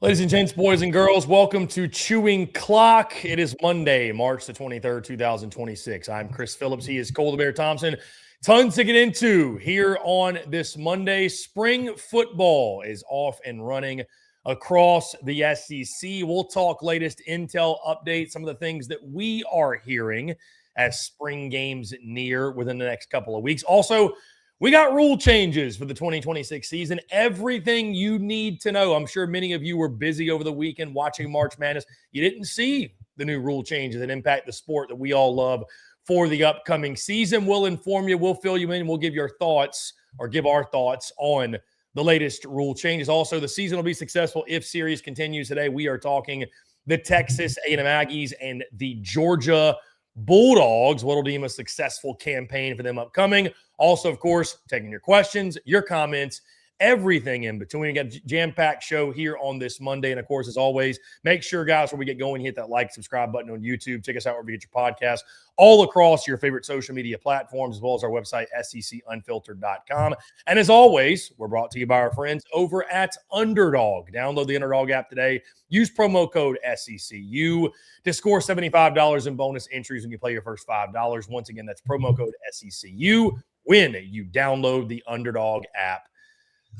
Ladies and gents, boys and girls, welcome to Chewing Clock. It is Monday, March the 23rd, 2026. I'm Chris Phillips. He is Cole the Bear Thompson. Tons to get into here on this Monday. Spring football is off and running across the SEC. We'll talk latest intel updates, some of the things that we are hearing as spring games near within the next couple of weeks. Also, we got rule changes for the 2026 season. Everything you need to know. I'm sure many of you were busy over the weekend watching March Madness. You didn't see the new rule changes that impact the sport that we all love for the upcoming season. We'll inform you. We'll fill you in. We'll give your thoughts or give our thoughts on the latest rule changes. Also, the season will be successful if series continues today. We are talking the Texas A&M Aggies and the Georgia Bulldogs. What'll deem a successful campaign for them upcoming. Also, of course, taking your questions, your comments, everything in between. We got a jam-packed show here on this Monday. And, of course, as always, make sure, guys, before we get going, hit that like, subscribe button on YouTube. Check us out wherever you get your podcast, all across your favorite social media platforms, as well as our website, SECUnfiltered.com. And, as always, we're brought to you by our friends over at UNDERDOG. Download the UNDERDOG app today. Use promo code SECU to score $75 in bonus entries when you play your first $5. Once again, that's promo code SECU when you download the UNDERDOG app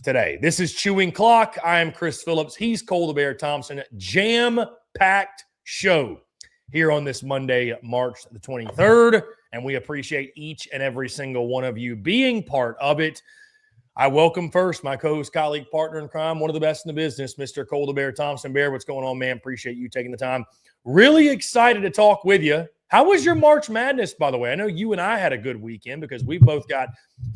today. This is Chewing Clock. I am Chris Phillips. He's Cole the Bear Thompson. Jam-packed show here on this Monday, March the 23rd, and we appreciate each and every single one of you being part of it. I welcome first my co-host, colleague, partner in crime, one of the best in the business, Mr. Cole the Bear Thompson. Bear, what's going on, man? Appreciate you taking the time. Really excited to talk with you. How was your March Madness, by the way? I know you and I had a good weekend because we both got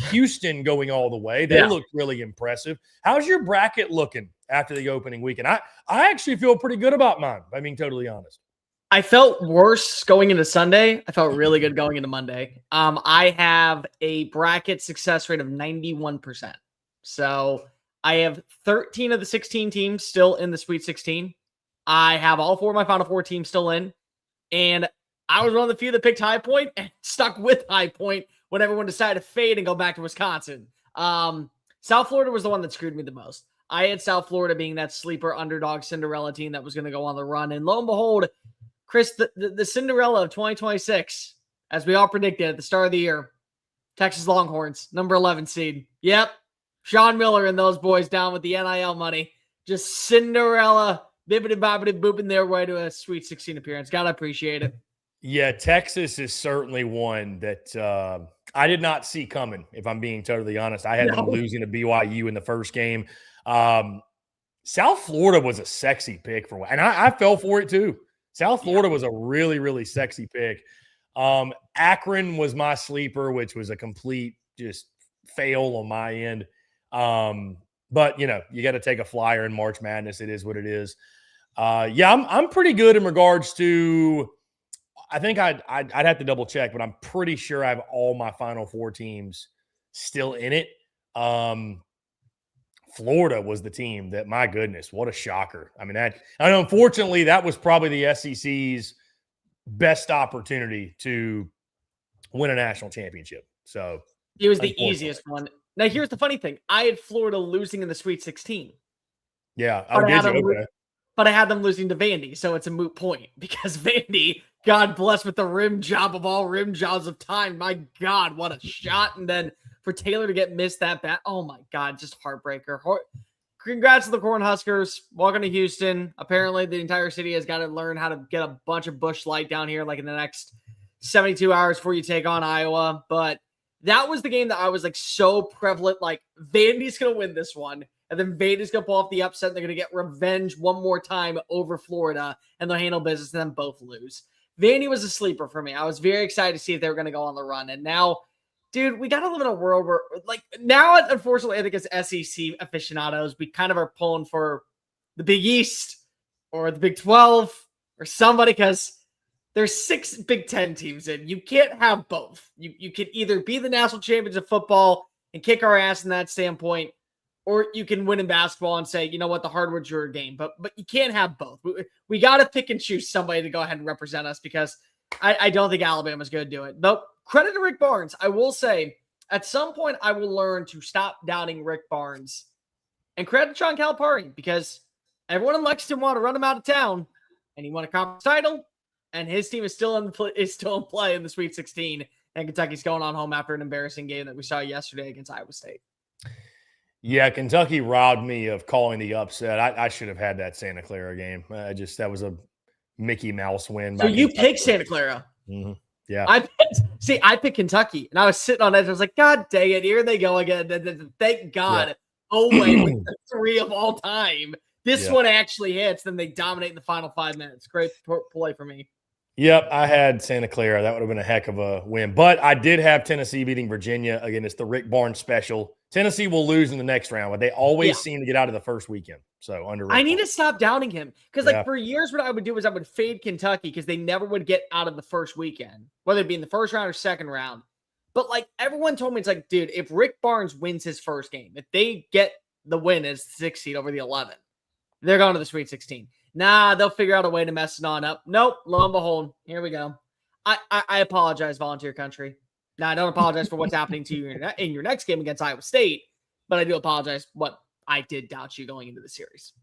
Houston going all the way. They looked really impressive. How's your bracket looking after the opening weekend? I actually feel pretty good about mine, if I'm being totally honest. I felt worse going into Sunday. I felt really good going into Monday. I have a bracket success rate of 91%. So I have 13 of the 16 teams still in the Sweet 16. I have all four of my Final Four teams still in. And I was one of the few that picked High Point and stuck with High Point when everyone decided to fade and go back to Wisconsin. South Florida was the one that screwed me the most. I had South Florida being that sleeper underdog Cinderella team that was going to go on the run. And lo and behold, Chris, the Cinderella of 2026, as we all predicted at the start of the year, Texas Longhorns, number 11 seed. Yep. Sean Miller and those boys down with the NIL money. Just Cinderella, bibbidi-bobbidi booping their way to a Sweet 16 appearance. Gotta appreciate it. Yeah, Texas is certainly one that I did not see coming, if I'm being totally honest. I had them losing to BYU in the first game. South Florida was a sexy pick for, and I fell for it too. South Florida was a really, really sexy pick. Akron was my sleeper, which was a complete just fail on my end. But, you know, you got to take a flyer in March Madness. It is what it is. I'm pretty good in regards to – I think I'd have to double check, but I'm pretty sure I have all my Final Four teams still in it. Florida was the team that, my goodness, what a shocker. I mean, unfortunately, that was probably the SEC's best opportunity to win a national championship. So it was the easiest one. Now, here's the funny thing. I had Florida losing in the Sweet 16. Yeah. But I had them losing to Vandy, so it's a moot point because Vandy, God bless, with the rim job of all rim jobs of time. My God, what a shot. And then for Taylor to get missed that bad. Oh, my God, just heartbreaker. Congrats to the Cornhuskers. Welcome to Houston. Apparently, the entire city has got to learn how to get a bunch of Busch Light down here like in the next 72 hours before you take on Iowa. But that was the game that I was like so prevalent, like Vandy's going to win this one. And then Vandy's going to pull off the upset. And they're going to get revenge one more time over Florida. And they'll handle business and then both lose. Vandy was a sleeper for me. I was very excited to see if they were going to go on the run. And now, dude, we got to live in a world where, like, now, unfortunately, I think as SEC aficionados, we kind of are pulling for the Big East or the Big 12 or somebody because there's 6 Big 10 teams in. You can't have both. You can either be the national champions of football and kick our ass in that standpoint, or you can win in basketball and say, you know what, the hardwood's your game. But you can't have both. We got to pick and choose somebody to go ahead and represent us because I don't think Alabama's going to do it. But credit to Rick Barnes. I will say, at some point, I will learn to stop doubting Rick Barnes. And credit to Sean Calipari because everyone in Lexington wanted to run him out of town, and he won a conference title, and his team is still in play in the Sweet 16, and Kentucky's going on home after an embarrassing game that we saw yesterday against Iowa State. Yeah, Kentucky robbed me of calling the upset. I should have had that Santa Clara game. That was a Mickey Mouse win. So you picked Santa Clara. Mm-hmm. Yeah. I picked Kentucky, and I was sitting on it. I was like, God dang it, here they go again. Thank God. Yeah. Owen with the 3 of all time. This one actually hits, then they dominate in the final 5 minutes. Great play for me. Yep, I had Santa Clara. That would have been a heck of a win. But I did have Tennessee beating Virginia. Again, it's the Rick Barnes special. Tennessee will lose in the next round, but they always seem to get out of the first weekend. So I need to stop doubting him. Because for years what I would do is I would fade Kentucky because they never would get out of the first weekend, whether it be in the first round or second round. But everyone told me, it's like, dude, if Rick Barnes wins his first game, if they get the win as the 6th seed over the 11, they're going to the Sweet 16. Nah, they'll figure out a way to mess it on up. Nope, lo and behold, here we go. I apologize, Volunteer Country. Now, I don't apologize for what's happening to you in your next game against Iowa State, but I do apologize what I did doubt you going into the series.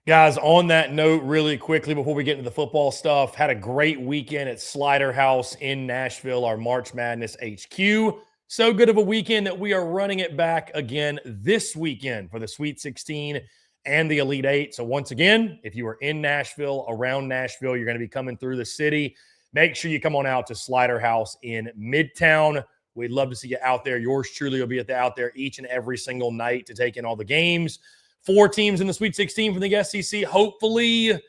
Guys, on that note, really quickly before we get into the football stuff, had a great weekend at Slider House in Nashville, our March Madness HQ. So good of a weekend that we are running it back again this weekend for the Sweet 16 and the Elite 8. So once again, if you are in Nashville, around Nashville, you're going to be coming through the city, make sure you come on out to Slider House in Midtown. We'd love to see you out there. Yours truly will be out there each and every single night to take in all the games. 4 teams in the Sweet 16 from the SEC. Hopefully,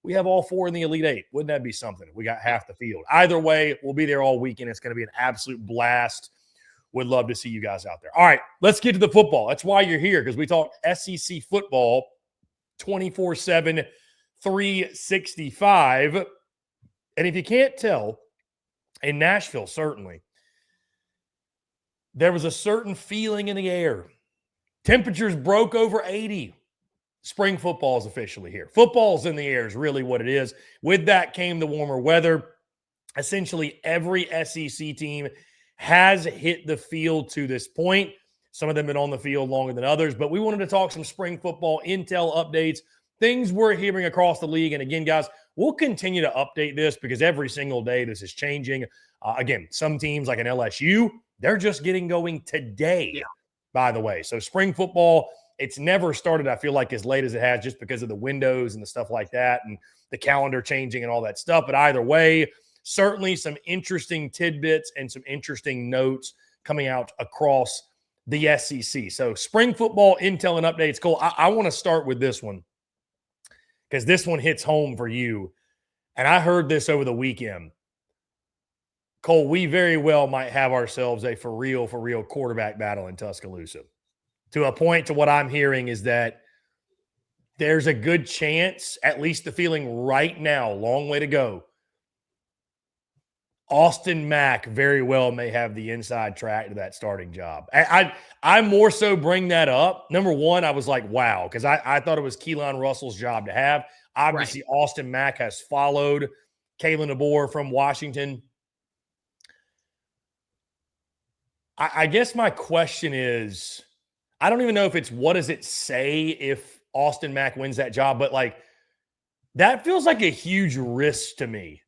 we have all 4 in the Elite 8. Wouldn't that be something? We got half the field. Either way, we'll be there all weekend. It's going to be an absolute blast. Would love to see you guys out there. All right, let's get to the football. That's why you're here, because we talk SEC football 24/7, 365. And if you can't tell, in Nashville, certainly, there was a certain feeling in the air. Temperatures broke over 80. Spring football is officially here. Football's in the air is really what it is. With that came the warmer weather. Essentially, every SEC team has hit the field to this point. Some of them have been on the field longer than others, but we wanted to talk some spring football intel updates, things we're hearing across the league. And again, guys, we'll continue to update this because every single day this is changing. Again, some teams like an LSU, they're just getting going today, by the way. So spring football, it's never started, I feel like, as late as it has just because of the windows and the stuff like that and the calendar changing and all that stuff. But either way, certainly some interesting tidbits and some interesting notes coming out across the SEC. So spring football intel and updates. Cole, I want to start with this one because this one hits home for you. And I heard this over the weekend. Cole, we very well might have ourselves a for real quarterback battle in Tuscaloosa. To a point, to what I'm hearing is that there's a good chance, at least the feeling right now, long way to go, Austin Mack very well may have the inside track to that starting job. I more so bring that up. Number one, I was like, wow, because I thought it was Keelan Russell's job to have. Obviously, right. Austin Mack has followed Kalen DeBoer from Washington. I guess my question is, I don't even know if it's what does it say if Austin Mack wins that job, but that feels like a huge risk to me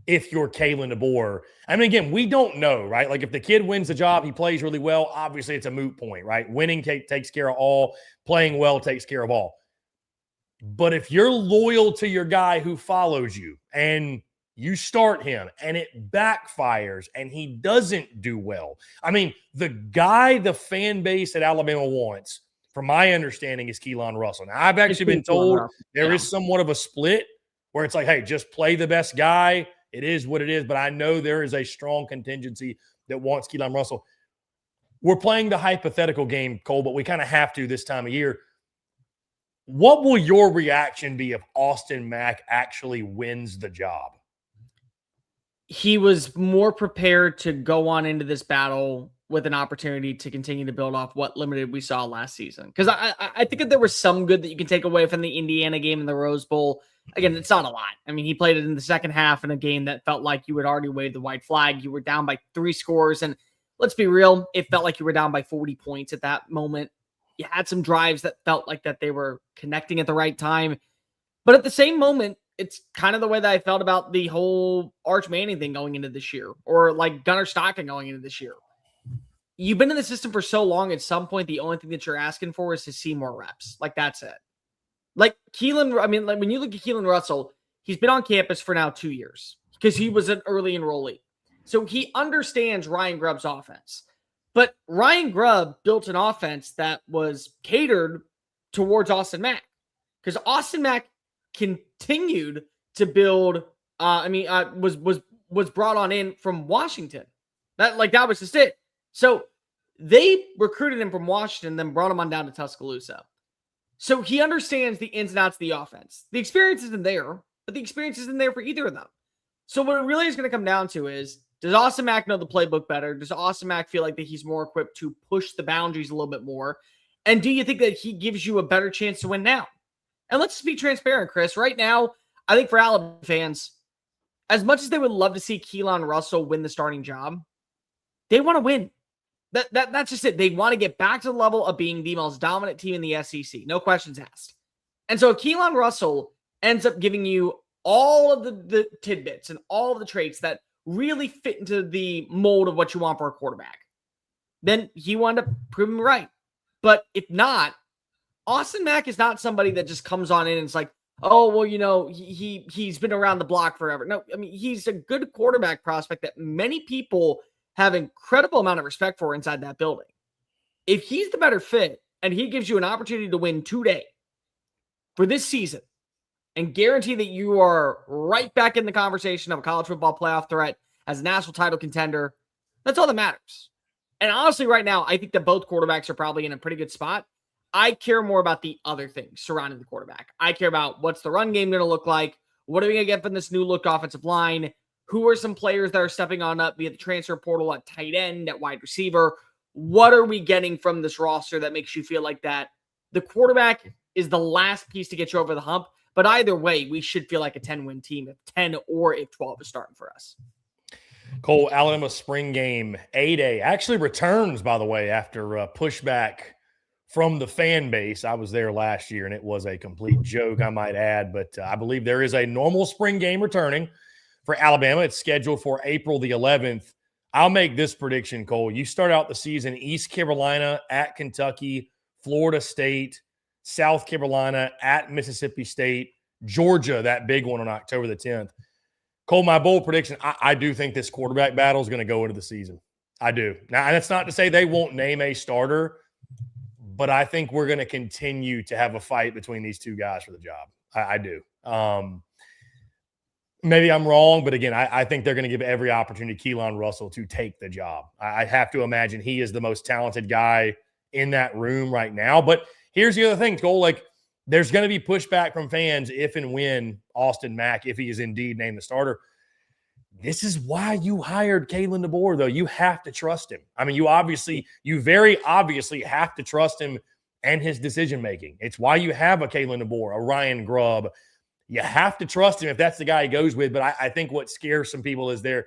if you're Kalen DeBoer. I mean, again, we don't know, right? Like if the kid wins the job, he plays really well, obviously it's a moot point, right? Winning takes care of all, playing well takes care of all. But if you're loyal to your guy who follows you and you start him and it backfires and he doesn't do well. I mean, the guy the fan base at Alabama wants, from my understanding, is Keelan Russell. Now, I've actually been told there is somewhat of a split where it's like, hey, just play the best guy. It is what it is. But I know there is a strong contingency that wants Keelan Russell. We're playing the hypothetical game, Cole, but we kind of have to this time of year. What will your reaction be if Austin Mack actually wins the job? He was more prepared to go on into this battle with an opportunity to continue to build off what limited we saw last season. Because I think that there was some good that you can take away from the Indiana game in the Rose Bowl. Again, it's not a lot. I mean, he played it in the second half in a game that felt like you had already waved the white flag. You were down by 3 scores. And let's be real, it felt like you were down by 40 points at that moment. You had some drives that felt like that they were connecting at the right time. But at the same moment, it's kind of the way that I felt about the whole Arch Manning thing going into this year, or like Gunnar Stockton going into this year. You've been in the system for so long, at some point, the only thing that you're asking for is to see more reps. Like, that's it. Like Keelan, I mean, like when you look at Keelan Russell, he's been on campus for now 2 years because he was an early enrollee. So he understands Ryan Grubb's offense. But Ryan Grubb built an offense that was catered towards Austin Mack, because Austin Mack continued to build. Was brought on in from Washington. That was just it. So they recruited him from Washington, then brought him on down to Tuscaloosa. So he understands the ins and outs of the offense. The experience isn't there, but the experience isn't there for either of them. So what it really is going to come down to is, does Austin Mack know the playbook better? Does Austin Mack feel like that he's more equipped to push the boundaries a little bit more? And do you think that he gives you a better chance to win now? And let's just be transparent, Chris. Right now, I think for Alabama fans, as much as they would love to see Keelan Russell win the starting job, they want to win. That's just it. They want to get back to the level of being the most dominant team in the SEC. No questions asked. And so if Keelan Russell ends up giving you all of the tidbits and all of the traits that really fit into the mold of what you want for a quarterback, then he wound up proving me right. But if not, Austin Mack is not somebody that just comes on in and it's like, oh, well, you know, he's been around the block forever. No, I mean, he's a good quarterback prospect that many people have incredible amount of respect for inside that building. If he's the better fit and he gives you an opportunity to win today for this season and guarantee that you are right back in the conversation of a college football playoff threat as a national title contender, that's all that matters. And honestly, right now, I think that both quarterbacks are probably in a pretty good spot. I care more about the other things surrounding the quarterback. I care about what's the run game going to look like? What are we going to get from this new look offensive line? Who are some players that are stepping on up via the transfer portal at tight end, at wide receiver? What are we getting from this roster that makes you feel like that the quarterback is the last piece to get you over the hump? But either way, we should feel like a 10-win team if 10 or if 12 is starting for us. Cole, Alabama spring game, A-Day, actually returns, by the way, after pushback from the fan base. I was there last year, and it was a complete joke, I might add. But I believe there is a normal spring game returning for Alabama. It's scheduled for April the 11th. I'll make this prediction, Cole. You start out the season East Carolina at Kentucky, Florida State, South Carolina at Mississippi State, Georgia, that big one on October the 10th. Cole, my bold prediction, I do think this quarterback battle is going to go into the season. I do. Now, that's not to say they won't name a starter, but I think we're going to continue to have a fight between these two guys for the job. I do. Maybe I'm wrong, but again, I think they're going to give every opportunity to Keelan Russell to take the job. I have to imagine he is the most talented guy in that room right now. But here's the other thing, Cole, like there's going to be pushback from fans if and when Austin Mack, if he is indeed named the starter. This is why you hired Kalen DeBoer, though. You have to trust him. I mean, you very obviously have to trust him and his decision-making. It's why you have a Kalen DeBoer, a Ryan Grubb. You have to trust him if that's the guy he goes with. But I think what scares some people is there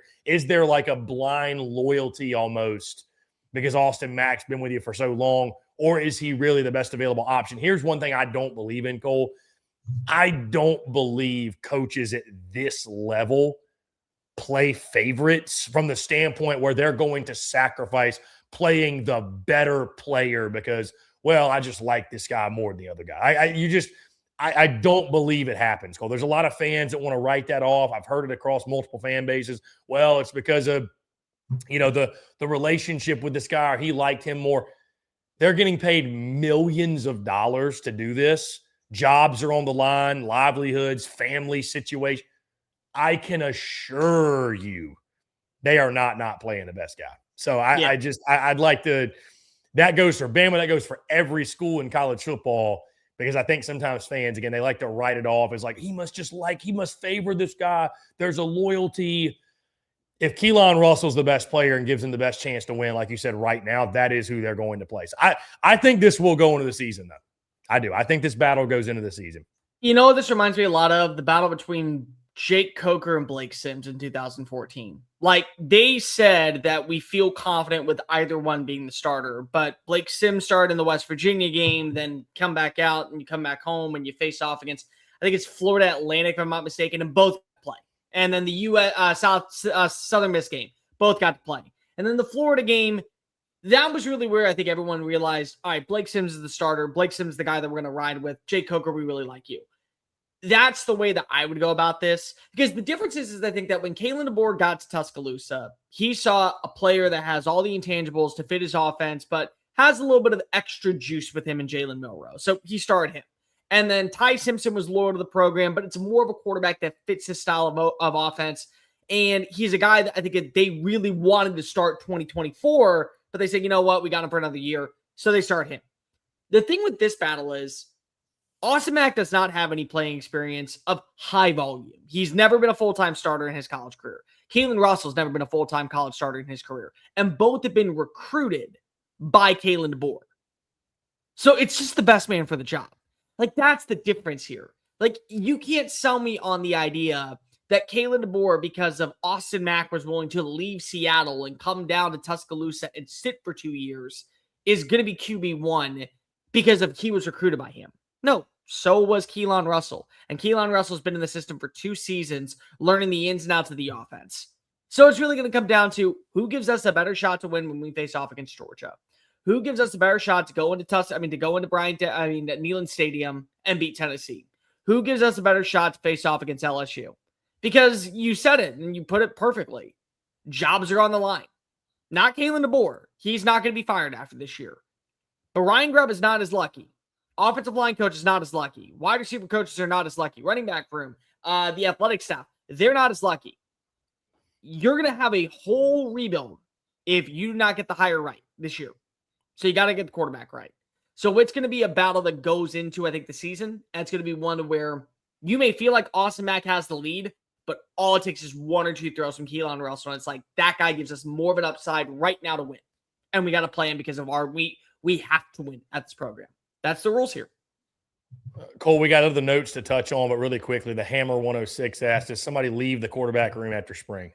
like a blind loyalty almost because Austin Mack's been with you for so long, or is he really the best available option? Here's one thing I don't believe in, Cole. I don't believe coaches at this level play favorites from the standpoint where they're going to sacrifice playing the better player because, well, I just like this guy more than the other guy. I don't believe it happens, Cole. There's a lot of fans that want to write that off. I've heard it across multiple fan bases. Well, it's because of, the relationship with this guy, or he liked him more. They're getting paid millions of dollars to do this. Jobs are on the line, livelihoods, family situation. I can assure you they are not playing the best guy. So I'd like to – that goes for Bama. That goes for every school in college football because I think sometimes fans, again, they like to write it off as like he must favor this guy. There's a loyalty. If Keelan Russell's the best player and gives him the best chance to win, like you said right now, that is who they're going to place. I think this will go into the season, though. I do. I think this battle goes into the season. This reminds me a lot of the battle between Jake Coker and Blake Sims in 2014. Like, they said that we feel confident with either one being the starter, but Blake Sims started in the West Virginia game, then come back out and you come back home and you face off against, I think it's Florida Atlantic, if I'm not mistaken, and both play. And then the Southern Miss game, both got to play. And then the Florida game, that was really where I think everyone realized, all right, Blake Sims is the starter. Blake Sims is the guy that we're going to ride with. Jake Coker, we really like you. That's the way that I would go about this. Because the difference is I think that when Kalen DeBoer got to Tuscaloosa, he saw a player that has all the intangibles to fit his offense, but has a little bit of extra juice with him in Jalen Milroe. So he started him. And then Ty Simpson was loyal to the program, but it's more of a quarterback that fits his style of offense. And he's a guy that I think they really wanted to start 2024, but they said, you know what, we got him for another year. So they start him. The thing with this battle is, Austin Mack does not have any playing experience of high volume. He's never been a full-time starter in his college career. Kalen Russell's never been a full-time college starter in his career. And both have been recruited by Kalen DeBoer. So it's just the best man for the job. Like, that's the difference here. Like, you can't sell me on the idea that Kalen DeBoer, because of Austin Mack, was willing to leave Seattle and come down to Tuscaloosa and sit for 2 years, is going to be QB1 because of he was recruited by him. No. So was Keelan Russell. And Keelan Russell's been in the system for 2 seasons, learning the ins and outs of the offense. So it's really going to come down to who gives us a better shot to win when we face off against Georgia. Who gives us a better shot to go into Neyland Stadium and beat Tennessee? Who gives us a better shot to face off against LSU? Because you said it and you put it perfectly. Jobs are on the line. Not Kalen DeBoer. He's not going to be fired after this year. But Ryan Grubb is not as lucky. Offensive line coach is not as lucky. Wide receiver coaches are not as lucky. Running back room, the athletic staff, they're not as lucky. You're going to have a whole rebuild if you do not get the hire right this year. So you got to get the quarterback right. So it's going to be a battle that goes into, I think, the season. And it's going to be one where you may feel like Austin Mack has the lead, but all it takes is 1 or 2 throws from Keelan Russell. And it's like, that guy gives us more of an upside right now to win. And we got to play him because of we have to win at this program. That's the rules here. Cole, we got other notes to touch on, but really quickly, the Hammer 106 asked, does somebody leave the quarterback room after spring?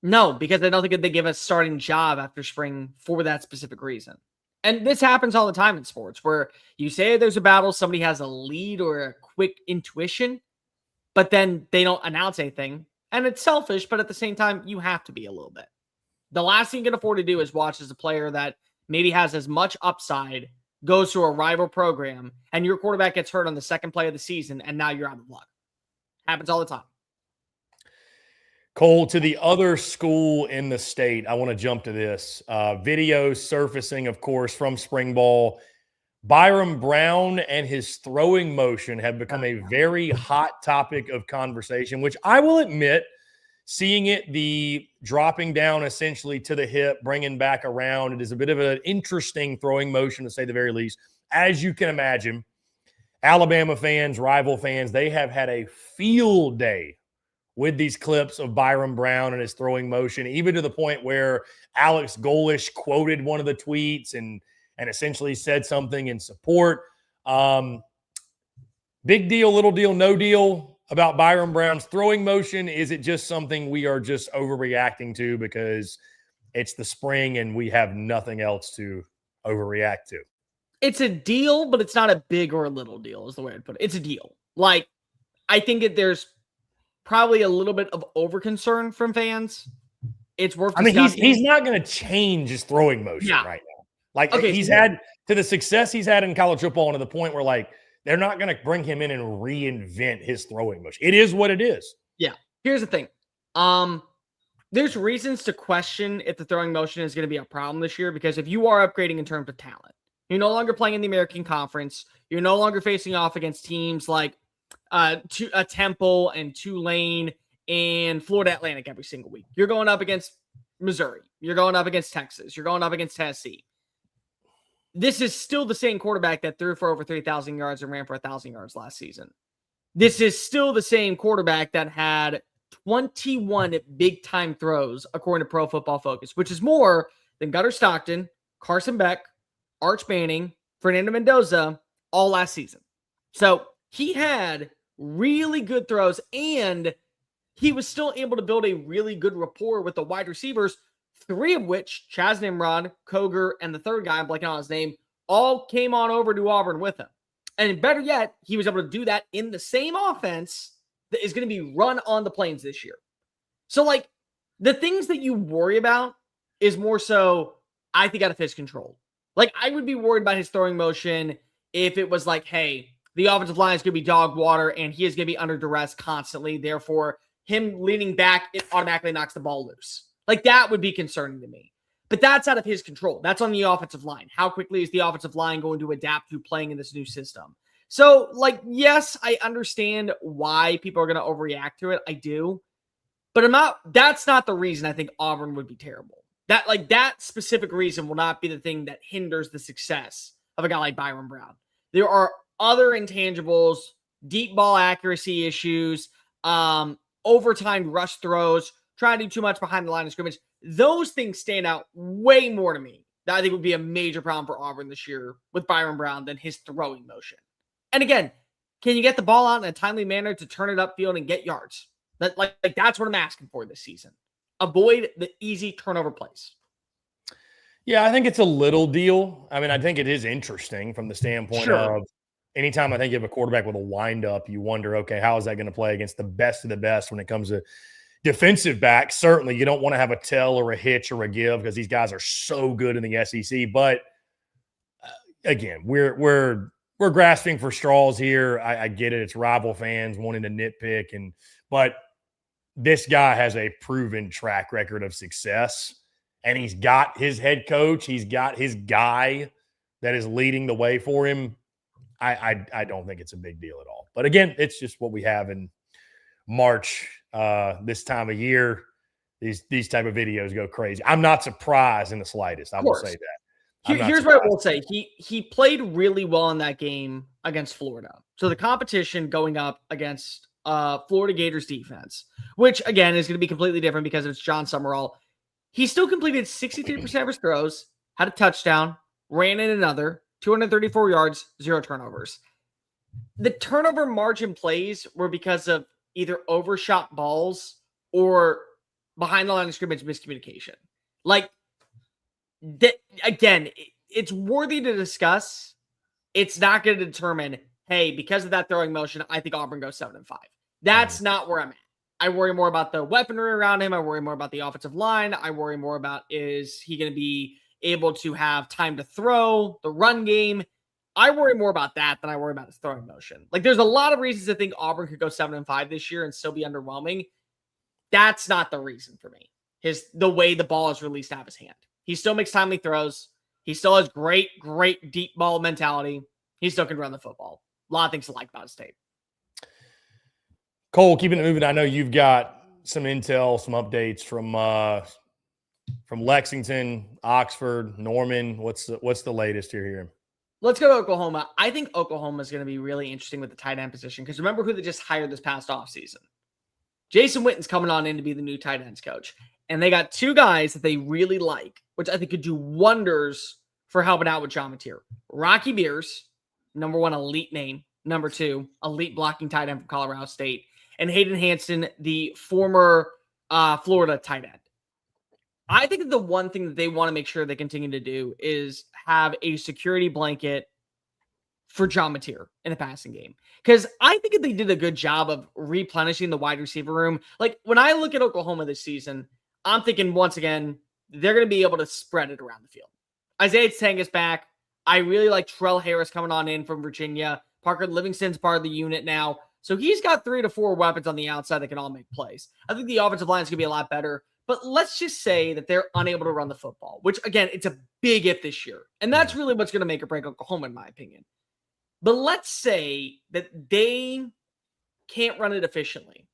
No, because I don't think they give a starting job after spring for that specific reason. And this happens all the time in sports where you say there's a battle, somebody has a lead or a quick intuition, but then they don't announce anything. And it's selfish, but at the same time, you have to be a little bit. The last thing you can afford to do is watch as a player that maybe has as much upside goes to a rival program, and your quarterback gets hurt on the second play of the season, and now you're out of luck. Happens all the time. Cole, to the other school in the state, I want to jump to this. Videos surfacing, of course, from spring ball. Byram Brown and his throwing motion have become a very hot topic of conversation, which I will admit, seeing it, the dropping down essentially to the hip, bringing back around, it is a bit of an interesting throwing motion, to say the very least. As you can imagine, Alabama fans, rival fans, they have had a field day with these clips of Byram Brown and his throwing motion, even to the point where Alex Golish quoted one of the tweets and essentially said something in support. Big deal, little deal, no deal about Byram Brown's throwing motion? Is it just something we are just overreacting to because it's the spring and we have nothing else to overreact to? It's a deal, but it's not a big or a little deal is the way I'd put it. It's a deal. Like, I think that there's probably a little bit of overconcern from fans. It's worth discussing. I mean, he's not going to change his throwing motion right now. Like, he's had to the success he's had in college football and to the point where, like, they're not going to bring him in and reinvent his throwing motion. It is what it is. Yeah. Here's the thing. There's reasons to question if the throwing motion is going to be a problem this year, because if you are upgrading in terms of talent, you're no longer playing in the American Conference. You're no longer facing off against teams like Temple and Tulane and Florida Atlantic every single week. You're going up against Missouri. You're going up against Texas. You're going up against Tennessee. This is still the same quarterback that threw for over 3,000 yards and ran for 1,000 yards last season. This is still the same quarterback that had 21 big-time throws, according to Pro Football Focus, which is more than Gunnar Stockton, Carson Beck, Arch Manning, Fernando Mendoza, all last season. So he had really good throws, and he was still able to build a really good rapport with the wide receivers, 3 of which, Chaz Nimrod, Koger, and the third guy, I'm blanking on his name, all came on over to Auburn with him. And better yet, he was able to do that in the same offense that is going to be run on the Plains this year. So, like, the things that you worry about is more so, I think, out of his control. Like, I would be worried about his throwing motion if it was like, hey, the offensive line is going to be dog water and he is going to be under duress constantly. Therefore, him leaning back, it automatically knocks the ball loose. Like, that would be concerning to me. But that's out of his control. That's on the offensive line. How quickly is the offensive line going to adapt to playing in this new system? So, like, yes, I understand why people are going to overreact to it. I do. But that's not the reason I think Auburn would be terrible. That specific reason will not be the thing that hinders the success of a guy like Byron Brown. There are other intangibles, deep ball accuracy issues, overtimed rush throws, trying to do too much behind the line of scrimmage. Those things stand out way more to me. That I think would be a major problem for Auburn this year with Byron Brown than his throwing motion. And again, can you get the ball out in a timely manner to turn it upfield and get yards? That's what I'm asking for this season. Avoid the easy turnover plays. Yeah, I think it's a little deal. I mean, I think it is interesting from the standpoint of anytime I think you have a quarterback with a windup, you wonder, okay, how is that going to play against the best of the best when it comes to defensive backs? Certainly, you don't want to have a tell or a hitch or a give because these guys are so good in the SEC. But again, we're grasping for straws here. I get it. It's rival fans wanting to nitpick, but this guy has a proven track record of success, and he's got his head coach. He's got his guy that is leading the way for him. I don't think it's a big deal at all. But again, it's just what we have in March, this time of year. These type of videos go crazy. I'm not surprised in the slightest. I will say that. Here's what I will say. He played really well in that game against Florida. So the competition going up against Florida Gators defense, which again is going to be completely different because it's John Summerall. He still completed 63% of his throws, had a touchdown, ran in another, 234 yards, 0 turnovers. The turnover margin plays were because of either overshot balls or behind the line of scrimmage miscommunication. Like, again, it's worthy to discuss. It's not going to determine, hey, because of that throwing motion, I think Auburn goes 7-5. That's not where I'm at. I worry more about the weaponry around him. I worry more about the offensive line. I worry more about, is he going to be able to have time to throw, the run game? I worry more about that than I worry about his throwing motion. Like, there's a lot of reasons to think Auburn could go 7-5 this year and still be underwhelming. That's not the reason for me. The way the ball is released out of his hand. He still makes timely throws. He still has great deep ball mentality. He still can run the football. A lot of things to like about his tape. Cole, keeping it moving. I know you've got some intel, some updates from Lexington, Oxford, Norman. What's the latest you're hearing? Let's go to Oklahoma. I think Oklahoma is going to be really interesting with the tight end position because remember who they just hired this past offseason. Jason Witten's coming on in to be the new tight ends coach. And they got 2 guys that they really like, which I think could do wonders for helping out with John Mateer. Rocky Beers, number 1 elite name. Number 2, elite blocking tight end from Colorado State. And Hayden Hansen, the former Florida tight end. I think that the one thing that they want to make sure they continue to do is have a security blanket for John Mateer in the passing game. Because I think that they did a good job of replenishing the wide receiver room. Like, when I look at Oklahoma this season, I'm thinking, once again, they're going to be able to spread it around the field. Isaiah Tangus back. I really like Terrell Harris coming on in from Virginia. Parker Livingston's part of the unit now. So he's got 3 to 4 weapons on the outside that can all make plays. I think the offensive line is going to be a lot better. But let's just say that they're unable to run the football, which, again, it's a big if this year. And that's really what's going to make or break Oklahoma, in my opinion. But let's say that they can't run it efficiently.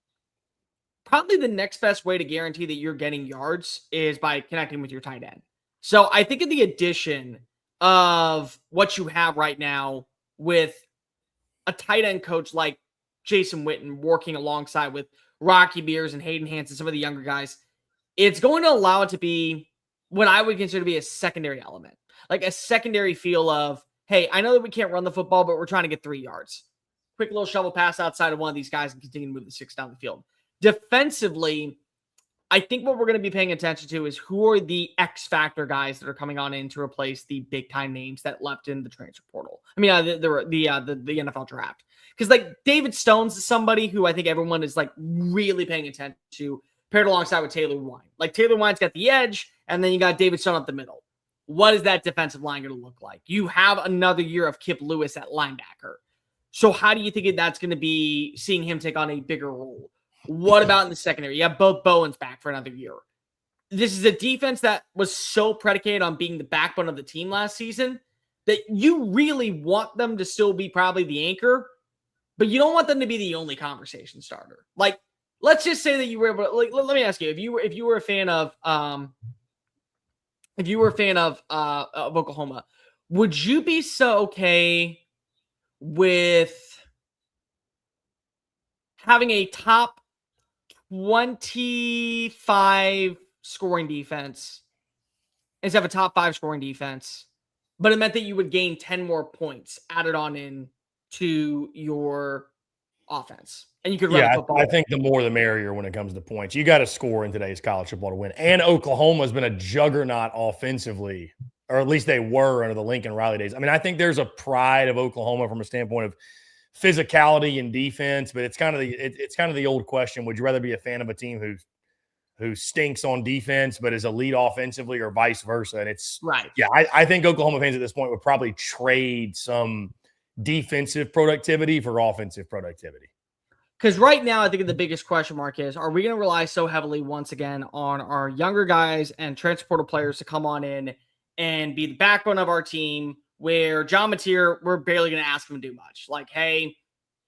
Probably the next best way to guarantee that you're getting yards is by connecting with your tight end. So I think in the addition of what you have right now with a tight end coach like Jason Witten working alongside with Rocky Beers and Hayden Hansen, some of the younger guys, it's going to allow it to be what I would consider to be a secondary element. Like a secondary feel of, hey, I know that we can't run the football, but we're trying to get 3 yards. Quick little shovel pass outside of one of these guys and continue to move the 6 down the field. Defensively, I think what we're going to be paying attention to is who are the X factor guys that are coming on in to replace the big time names that left in the transfer portal. I mean, the NFL draft, because like David Stone's is somebody who I think everyone is like really paying attention to, paired alongside with Taylor Wine. Like Taylor Wine's got the edge, and then you got David Stone up the middle. What is that defensive line going to look like? You have another year of Kip Lewis at linebacker. So how do you think that's going to be, seeing him take on a bigger role? What about in the secondary? You have both Bowens back for another year. This is a defense that was so predicated on being the backbone of the team last season that you really want them to still be probably the anchor, but you don't want them to be the only conversation starter. Like, let's just say that you were able to, like, let me ask you, if you were a fan of Oklahoma, would you be so okay with having a top 25 scoring defense instead of a top 5 scoring defense, but it meant that you would gain 10 more points added on in to your offense, and you could run the football? I think the more the merrier when it comes to points. You got to score in today's college football to win. And Oklahoma's been a juggernaut offensively, or at least they were under the Lincoln Riley days. I mean, I think there's a pride of Oklahoma from a standpoint of physicality and defense, but it's kind of the old question: would you rather be a fan of a team who stinks on defense but is elite offensively, or vice versa? And it's right. Yeah, I think Oklahoma fans at this point would probably trade some defensive productivity for offensive productivity. Because right now, I think the biggest question mark is: are we going to rely so heavily once again on our younger guys and transfer portal players to come on in and be the backbone of our team, where John Mateer, we're barely going to ask him to do much? Like, hey,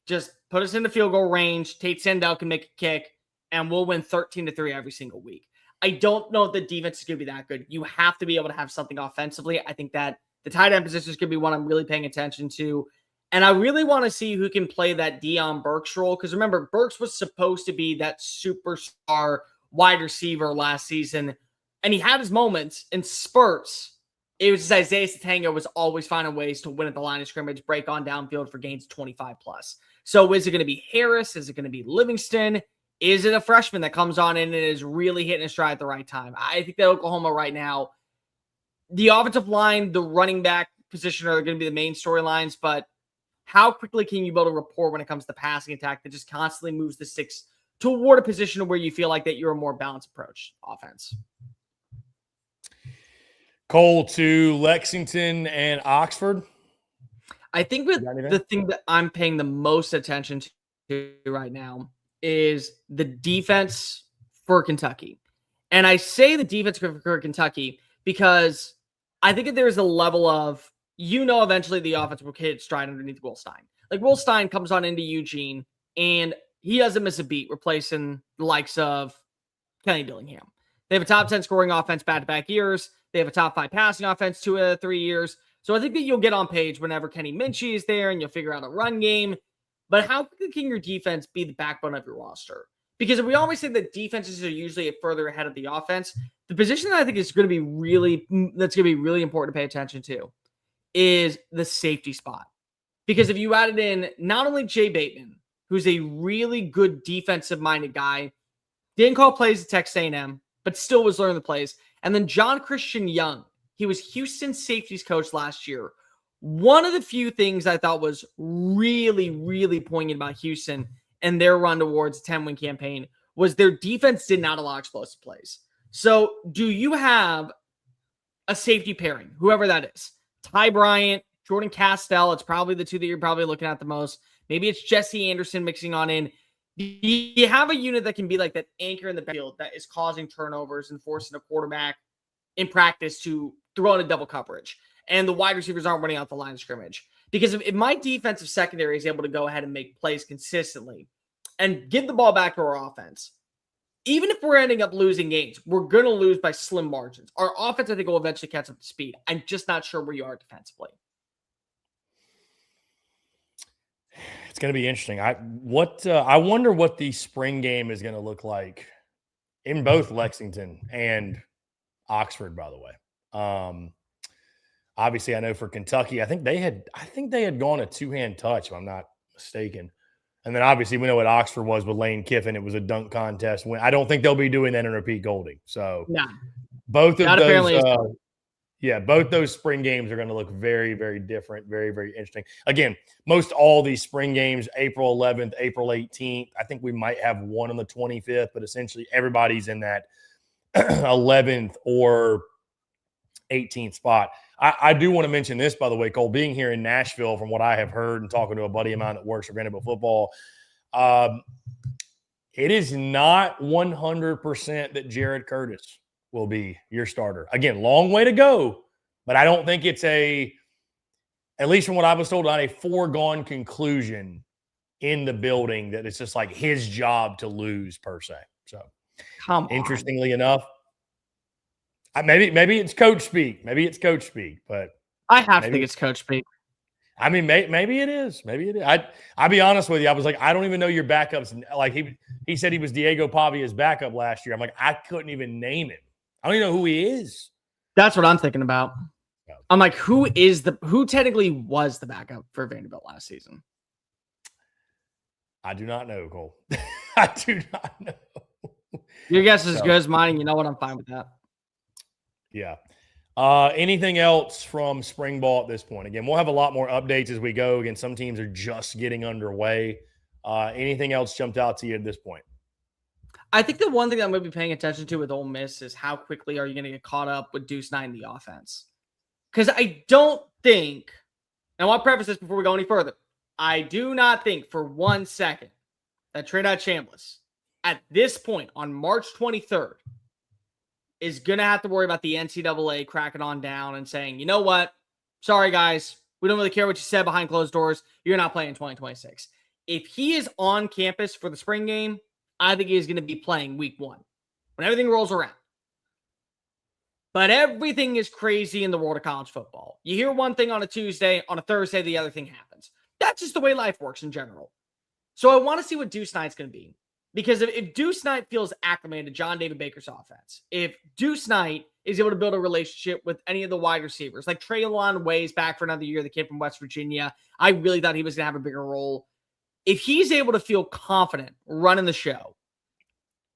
just put us in the field goal range. Tate Sendell can make a kick, and we'll win 13-3 every single week. I don't know if the defense is going to be that good. You have to be able to have something offensively. I think that the tight end position is going to be one I'm really paying attention to. And I really want to see who can play that Deion Burks role. Because remember, Burks was supposed to be that superstar wide receiver last season. And he had his moments in spurts. It was just Isaiah Satango was always finding ways to win at the line of scrimmage, break on downfield for gains 25 plus. So is it going to be Harris? Is it going to be Livingston? Is it a freshman that comes on in and is really hitting a stride at the right time? I think that Oklahoma right now, the offensive line, the running back position are going to be the main storylines, but how quickly can you build a rapport when it comes to passing attack that just constantly moves the sticks toward a position where you feel like that you're a more balanced approach offense? Cole, to Lexington and Oxford. I think with the thing that I'm paying the most attention to right now is the defense for Kentucky. And I say the defense for Kentucky because I think that there's a level of, eventually the offense will hit its stride underneath Will Stein. Like, Will Stein comes on into Eugene, and he doesn't miss a beat, replacing the likes of Kenny Dillingham. They have a top 10 scoring offense back-to-back years. They have a top 5 passing offense 2 out of 3 years. So I think that you'll get on page whenever Kenny Minchie is there, and you'll figure out a run game. But how can your defense be the backbone of your roster? Because we always say that defenses are usually further ahead of the offense. The position that I think is going to be really important to pay attention to is the safety spot. Because if you added in not only Jay Bateman, who's a really good defensive-minded guy, didn't call plays at Texas A&M, but still was learning the plays, and then John Christian Young, he was Houston's safeties coach last year. One of the few things I thought was really, really poignant about Houston and their run towards a 10-win campaign was their defense did not allow explosive plays. So do you have a safety pairing, whoever that is? Ty Bryant, Jordan Castell, it's probably the two that you're probably looking at the most. Maybe it's Jesse Anderson mixing on in. Do you have a unit that can be like that anchor in the backfield that is causing turnovers and forcing a quarterback in practice to throw in a double coverage, and the wide receivers aren't running out the line of scrimmage? Because if my defensive secondary is able to go ahead and make plays consistently and give the ball back to our offense, even if we're ending up losing games, we're going to lose by slim margins. Our offense, I think, will eventually catch up to speed. I'm just not sure where you are defensively. It's going to be interesting. I wonder what the spring game is going to look like in both Lexington and Oxford, by the way. Obviously, I know for Kentucky, I think they had gone a two-hand touch, if I'm not mistaken. And then obviously we know what Oxford was with Lane Kiffin. It was a dunk contest. I don't think they'll be doing that in Pete Golding. So both of those, both those spring games are going to look very, very different, very, very interesting. Again, most all these spring games, April 11th, April 18th. I think we might have one on the 25th, but essentially everybody's in that 11th or 18th spot. I do want to mention this, by the way, Cole, being here in Nashville, from what I have heard and talking to a buddy of mine that works for Vanderbilt football, it is not 100% that Jared Curtis will be your starter. Again, long way to go, but I don't think it's at least from what I was told, not a foregone conclusion in the building that it's just like his job to lose per se. So, interestingly enough, maybe it's coach speak. Maybe it's coach speak, but I have to think it's coach speak. I mean, maybe it is. Maybe it is. I'll be honest with you. I was like, I don't even know your backups. Like he said he was Diego Pavia's backup last year. I'm like, I couldn't even name him. I don't even know who he is. That's what I'm thinking about. Yeah. I'm like, who technically was the backup for Vanderbilt last season? I do not know, Cole. I do not know. Your guess is as good as mine, and you know what? I'm fine with that. Yeah. Anything else from spring ball at this point? Again, we'll have a lot more updates as we go. Again, some teams are just getting underway. Anything else jumped out to you at this point? I think the one thing that I'm going to be paying attention to with Ole Miss is how quickly are you going to get caught up with Deuce Knight in the offense? Because I don't think, and I want to preface this before we go any further, I do not think for 1 second that Trinidad Chambliss at this point on March 23rd is going to have to worry about the NCAA cracking on down and saying, you know what? Sorry, guys. We don't really care what you said behind closed doors. You're not playing in 2026. If he is on campus for the spring game, I think he's going to be playing week 1 when everything rolls around. But everything is crazy in the world of college football. You hear one thing on a Tuesday, on a Thursday, the other thing happens. That's just the way life works in general. So I want to see what Deuce Knight's going to be. Because if Deuce Knight feels acclimated to John David Baker's offense, if Deuce Knight is able to build a relationship with any of the wide receivers, like Traylon Way's back for another year, the kid from West Virginia, I really thought he was going to have a bigger role. If he's able to feel confident running the show,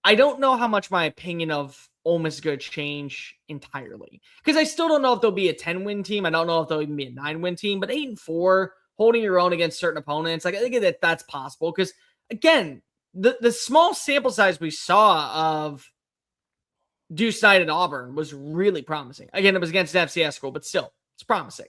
I don't know how much my opinion of Ole Miss is going to change entirely. Because I still don't know if they'll be a 10-win team. I don't know if they'll even be a 9-win team. But 8-4, holding your own against certain opponents, like I think that that's possible. Because, again, the small sample size we saw of Deuce Knight at Auburn was really promising. Again, it was against an FCS school, but still, it's promising.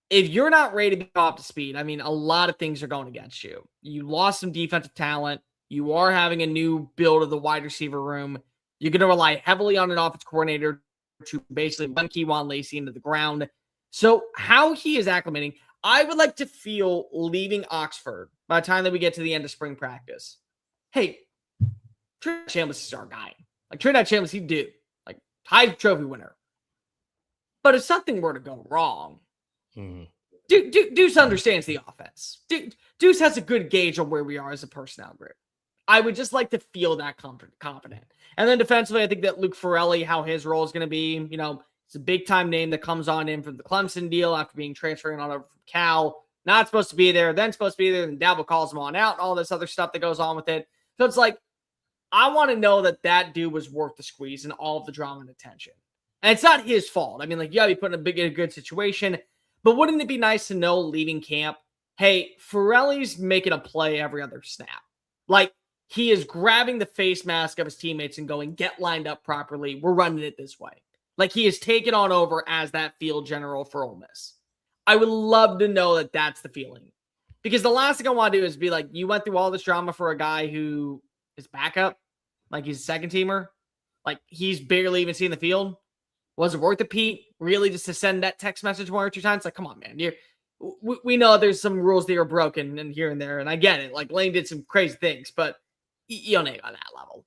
If you're not ready to be up to speed, I mean, a lot of things are going against you. You lost some defensive talent. You are having a new build of the wide receiver room. You're going to rely heavily on an offense coordinator to basically run Keywan Lacey into the ground. So how he is acclimating, I would like to feel leaving Oxford by the time that we get to the end of spring practice. Hey, Trinidad Chambliss is our guy. Like Trinidad Chambliss, he do. Like Heisman Trophy winner. But if something were to go wrong, Deuce understands the offense. Deuce has a good gauge on where we are as a personnel group. I would just like to feel that confident. And then defensively, I think that Luke Farrelly, how his role is going to be, you know, it's a big-time name that comes on in from the Clemson deal after being transferring on over from Cal. Not supposed to be there, then supposed to be there, and Dabo calls him on out, and all this other stuff that goes on with it. So it's like, I want to know that that dude was worth the squeeze and all of the drama and attention. And it's not his fault. I mean, like, yeah, he put in a good situation, but wouldn't it be nice to know leaving camp, hey, Farrelly's making a play every other snap. Like, he is grabbing the face mask of his teammates and going, get lined up properly. We're running it this way. Like, he is taken on over as that field general for Ole Miss. I would love to know that that's the feeling. Because the last thing I want to do is be like, you went through all this drama for a guy who is backup. Like, he's a second teamer. Like, he's barely even seen the field. Was it worth it, Pete? Really, just to send that text message 1 or 2 times? Like, come on, man. We know there's some rules that are broken and here and there, and I get it. Like, Lane did some crazy things, but you don't need on that level.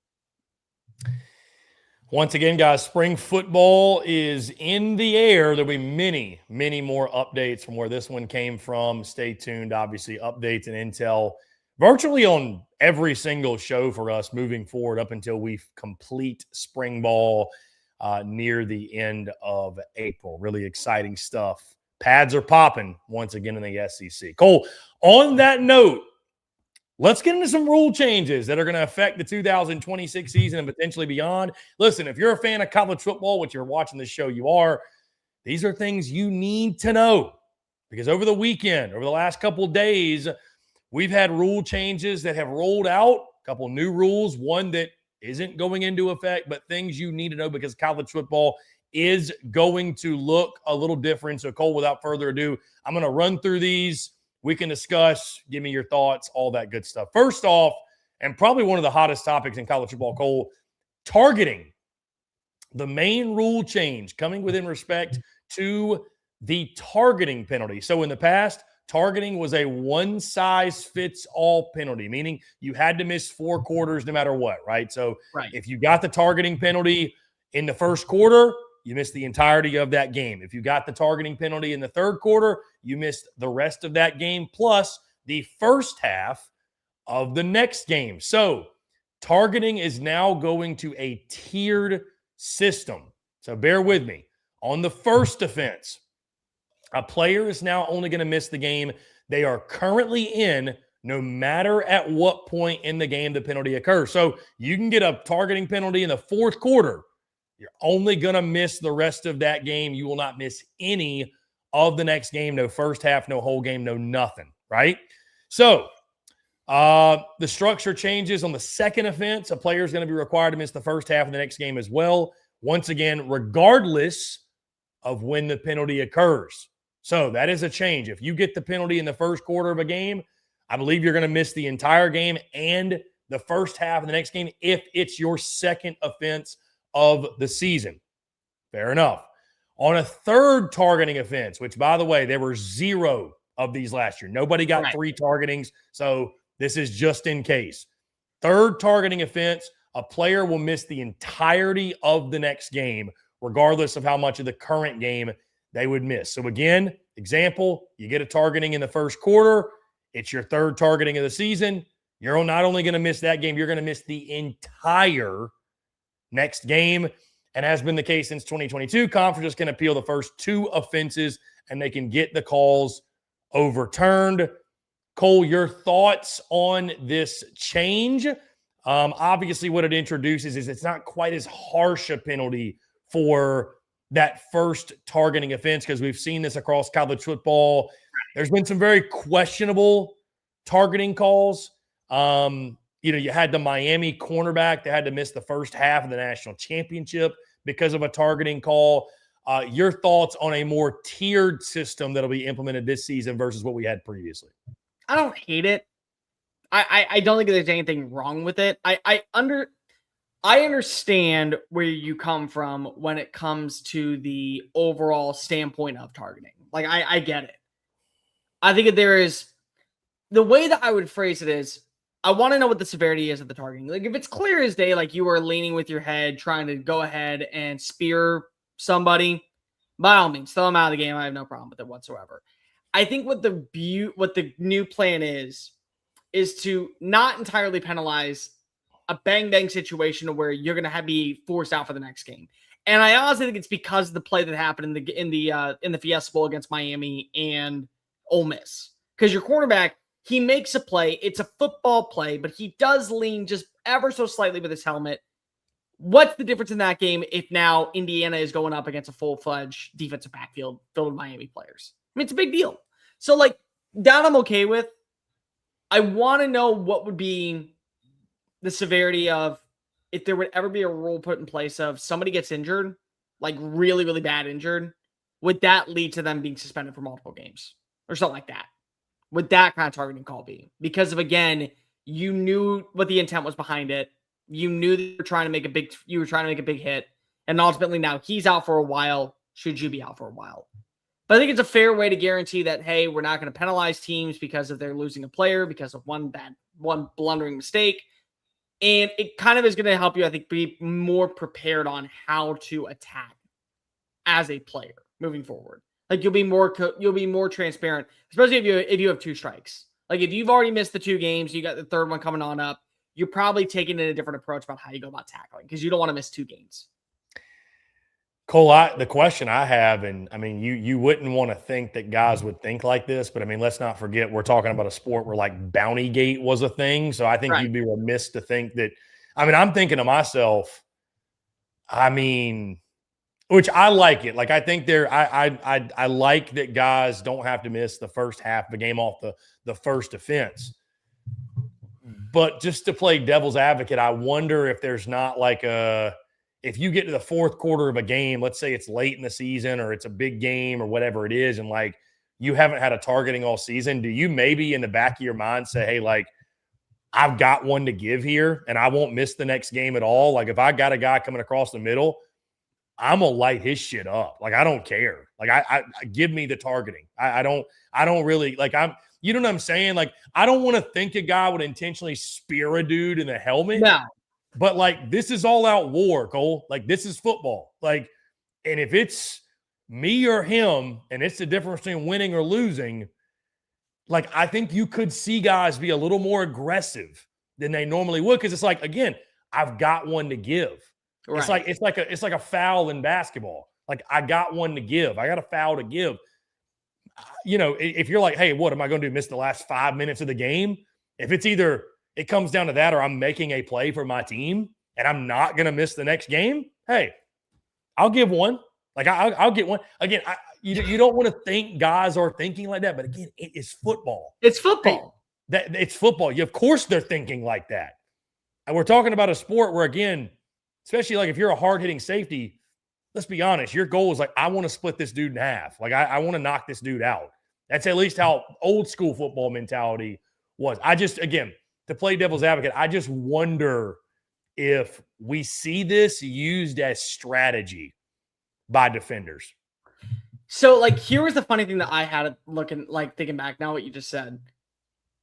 Once again, guys, spring football is in the air. There'll be many, many more updates from where this one came from. Stay tuned. Obviously, updates and intel virtually on every single show for us moving forward up until we complete spring ball near the end of April. Really exciting stuff. Pads are popping once again in the SEC. Cole, on that note, let's get into some rule changes that are going to affect the 2026 season and potentially beyond. Listen, if you're a fan of college football, which you're watching this show, you are, these are things you need to know because over the weekend, over the last couple of days, we've had rule changes that have rolled out, a couple new rules, one that isn't going into effect, but things you need to know because college football is going to look a little different. So, Cole, without further ado, I'm going to run through these. We can discuss, give me your thoughts, all that good stuff. First off, and probably one of the hottest topics in college football, Cole, targeting. The main rule change coming within respect to the targeting penalty. So in the past, targeting was a one-size-fits-all penalty, meaning you had to miss 4 quarters no matter what, right? So if you got the targeting penalty in the first quarter, you missed the entirety of that game. If you got the targeting penalty in the third quarter, you missed the rest of that game, plus the first half of the next game. So targeting is now going to a tiered system. So bear with me. On the first offense, a player is now only going to miss the game they are currently in, no matter at what point in the game the penalty occurs. So you can get a targeting penalty in the fourth quarter. You're only going to miss the rest of that game. You will not miss any of the next game. No first half, no whole game, no nothing, right? So the structure changes on the second offense. A player is going to be required to miss the first half of the next game as well. Once again, regardless of when the penalty occurs. So that is a change. If you get the penalty in the first quarter of a game, I believe you're going to miss the entire game and the first half of the next game if it's your second offense of the season. Fair enough. On a third targeting offense, which, by the way, there were 0 of these last year. Nobody got 3 targetings, so this is just in case. Third targeting offense, a player will miss the entirety of the next game, regardless of how much of the current game they would miss. So again, example, you get a targeting in the first quarter. It's your third targeting of the season. You're not only going to miss that game, you're going to miss the entire next game. And has been the case since 2022, conferences can appeal the first 2 offenses and they can get the calls overturned. Cole, your thoughts on this change? Obviously, what it introduces is it's not quite as harsh a penalty for that first targeting offense because we've seen this across college football. There's been some very questionable targeting calls. You had the Miami cornerback that had to miss the first half of the national championship because of a targeting call. Your thoughts on a more tiered system that'll be implemented this season versus what we had previously? I don't hate it. I don't think there's anything wrong with it. I understand where you come from when it comes to the overall standpoint of targeting. Like, I get it. I think that there is the way that I would phrase it is I want to know what the severity is of the targeting. Like, if it's clear as day, like you are leaning with your head, trying to go ahead and spear somebody, by all means, throw them out of the game. I have no problem with it whatsoever. I think what the new plan is to not entirely penalize a bang situation where you're going to be forced out for the next game. And I honestly think it's because of the play that happened in the Fiesta Bowl against Miami and Ole Miss. Because your cornerback, he makes a play. It's a football play, but he does lean just ever so slightly with his helmet. What's the difference in that game if now Indiana is going up against a full-fledged defensive backfield filled with Miami players? I mean, it's a big deal. So, like, that I'm okay with. I want to know what would be the severity of if there would ever be a rule put in place of somebody gets injured, like really, really bad injured, would that lead to them being suspended for multiple games or something like that? Would that kind of targeting call be? Because of, again, you knew what the intent was behind it. You knew that you were trying to make a big hit. And ultimately now he's out for a while. Should you be out for a while? But I think it's a fair way to guarantee that, hey, we're not going to penalize teams because of they're losing a player because of one blundering mistake. And it kind of is going to help you, I think, be more prepared on how to attack as a player moving forward. Like, you'll be more transparent, especially if you have 2 strikes. Like, if you've already missed the 2 games, you got the third one coming on up, you're probably taking a different approach about how you go about tackling because you don't want to miss 2 games. Cole, the question I have, and I mean, you wouldn't want to think that guys would think like this, but I mean, let's not forget we're talking about a sport where like Bounty Gate was a thing. So I think Right. you'd be remiss to think that. I mean, I'm thinking to myself, I mean, which I like it. Like I think I like that guys don't have to miss the first half of the game off the first offense. But just to play devil's advocate, I wonder if there's not like if you get to the fourth quarter of a game, let's say it's late in the season or it's a big game or whatever it is, and like you haven't had a targeting all season, do you maybe in the back of your mind say, hey, like I've got one to give here and I won't miss the next game at all? Like if I got a guy coming across the middle, I'm gonna light his shit up. Like I don't care. Like I give me the targeting. I don't really like you know what I'm saying? Like I don't want to think a guy would intentionally spear a dude in the helmet. No. But like this is all out war, Cole. Like this is football. Like, and if it's me or him, and it's the difference between winning or losing, like I think you could see guys be a little more aggressive than they normally would. Cause it's like, again, I've got one to give. Right. It's like a foul in basketball. Like I got one to give. I got a foul to give. You know, if you're like, hey, what am I going to do? Miss the last 5 minutes of the game? If it's either it comes down to that or I'm making a play for my team and I'm not going to miss the next game, hey, I'll give one. Like I'll get one. Again, you don't want to think guys are thinking like that, but again, it is football. It's football. It's football. Of course they're thinking like that. And we're talking about a sport where, again, especially like if you're a hard-hitting safety, let's be honest, your goal is like, I want to split this dude in half. Like I want to knock this dude out. That's at least how old school football mentality was. Again, to play devil's advocate, I just wonder if we see this used as strategy by defenders. So, like, here was the funny thing that I had thinking back now what you just said.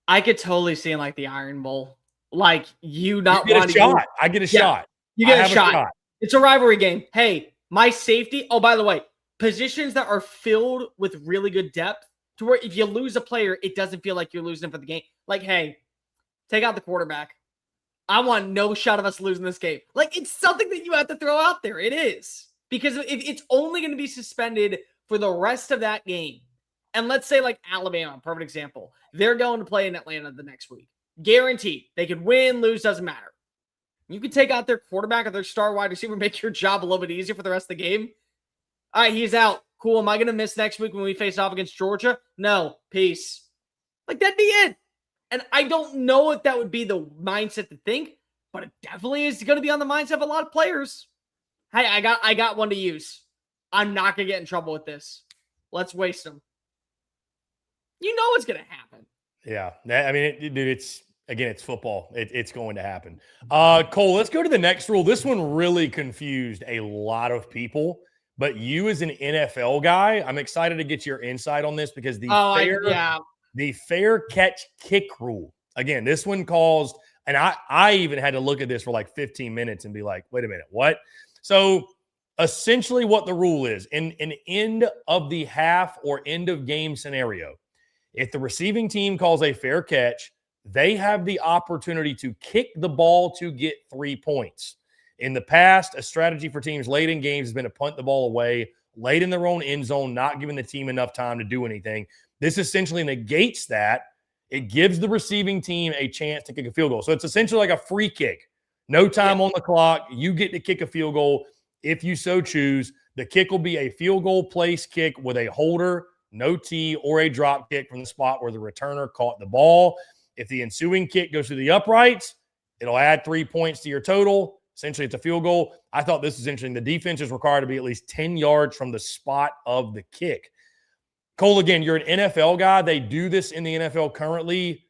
I could totally see in like the Iron Bowl, like you not wanting to shot. I get a shot. You get a shot. It's a rivalry game. Hey, my safety. Oh, by the way, positions that are filled with really good depth to where if you lose a player, it doesn't feel like you're losing for the game. Like, hey, take out the quarterback. I want no shot of us losing this game. Like, it's something that you have to throw out there. It is. Because if it's only going to be suspended for the rest of that game. And let's say like Alabama, perfect example. They're going to play in Atlanta the next week. Guaranteed. They could win, lose, doesn't matter. You can take out their quarterback or their star wide receiver, make your job a little bit easier for the rest of the game. All right, he's out. Cool. Am I going to miss next week when we face off against Georgia? No. Peace. Like, that'd be it. And I don't know if that would be the mindset to think, but it definitely is going to be on the mindset of a lot of players. Hey, I got one to use. I'm not going to get in trouble with this. Let's waste them. You know what's going to happen. Yeah. I mean, dude, it's football. It's going to happen. Cole, let's go to the next rule. This one really confused a lot of people, but you as an NFL guy, I'm excited to get your insight on this because the fair catch kick rule. Again, this one caused, and I even had to look at this for like 15 minutes and be like, wait a minute, what? So essentially what the rule is, in an end of the half or end of game scenario, if the receiving team calls a fair catch, they have the opportunity to kick the ball to get 3 points. In the past, a strategy for teams late in games has been to punt the ball away, late in their own end zone, not giving the team enough time to do anything. This essentially negates that. It gives the receiving team a chance to kick a field goal. So it's essentially like a free kick. No time on the clock. You get to kick a field goal if you so choose. The kick will be a field goal place kick with a holder, no tee, or a drop kick from the spot where the returner caught the ball. If the ensuing kick goes to the uprights, it'll add 3 points to your total. Essentially, it's a field goal. I thought this was interesting. The defense is required to be at least 10 yards from the spot of the kick. Cole, again, you're an NFL guy. They do this in the NFL currently.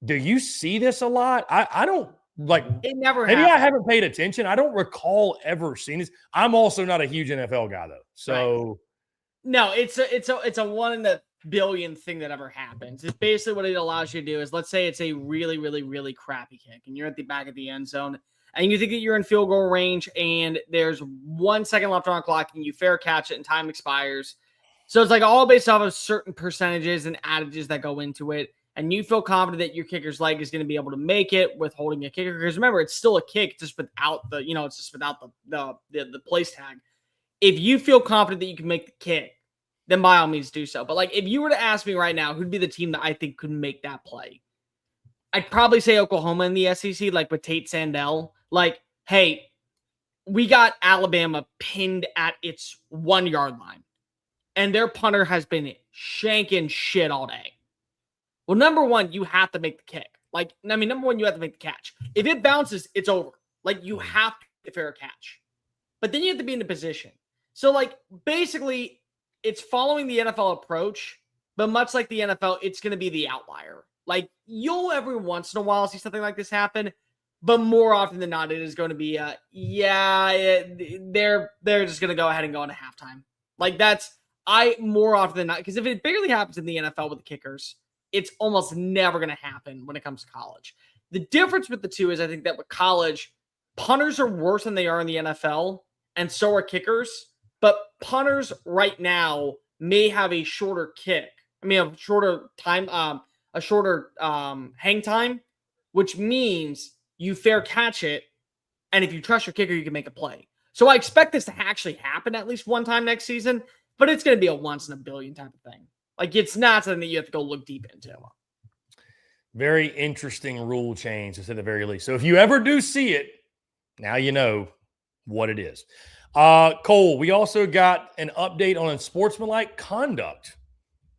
Do you see this a lot? I don't like it. Never maybe happened. I haven't paid attention. I don't recall ever seeing this. I'm also not a huge NFL guy though. So right. No, it's a 1 in a billion thing that ever happens. It's basically what it allows you to do is, let's say it's a really, really, really crappy kick and you're at the back of the end zone and you think that you're in field goal range and there's 1 second left on the clock and you fair catch it and time expires. So it's like all based off of certain percentages and adages that go into it. And you feel confident that your kicker's leg is going to be able to make it with holding a kicker. Because remember, it's still a kick, just without the, it's just without the place tag. if you feel confident that you can make the kick, then by all means do so. But like, if you were to ask me right now, who'd be the team that I think could make that play? I'd probably say Oklahoma in the SEC, like with Tate Sandell. Like, hey, we got Alabama pinned at its 1 yard line, and their punter has been shanking shit all day. Well, number one, you have to make the kick. Like, I mean, number one, you have to make the catch. If it bounces, it's over. Like, you have to get a fair catch. But then you have to be in a position. So, like, basically, it's following the NFL approach, but much like the NFL, it's going to be the outlier. Like, you'll every once in a while see something like this happen, but more often than not, it is going to be, they're just going to go ahead and go into halftime. Like, more often than not, because if it barely happens in the NFL with the kickers, it's almost never going to happen when it comes to college. The difference with the two is I think that with college, punters are worse than they are in the NFL, and so are kickers. But punters right now may have a shorter kick. I mean, a shorter time, hang time, which means you fair catch it, and if you trust your kicker, you can make a play. So I expect this to actually happen at least one time next season, but it's going to be a once in a billion type of thing. Like, it's not something that you have to go look deep into. Very interesting rule change, to say the very least. So if you ever do see it, now you know what it is. Cole, we also got an update on unsportsmanlike conduct.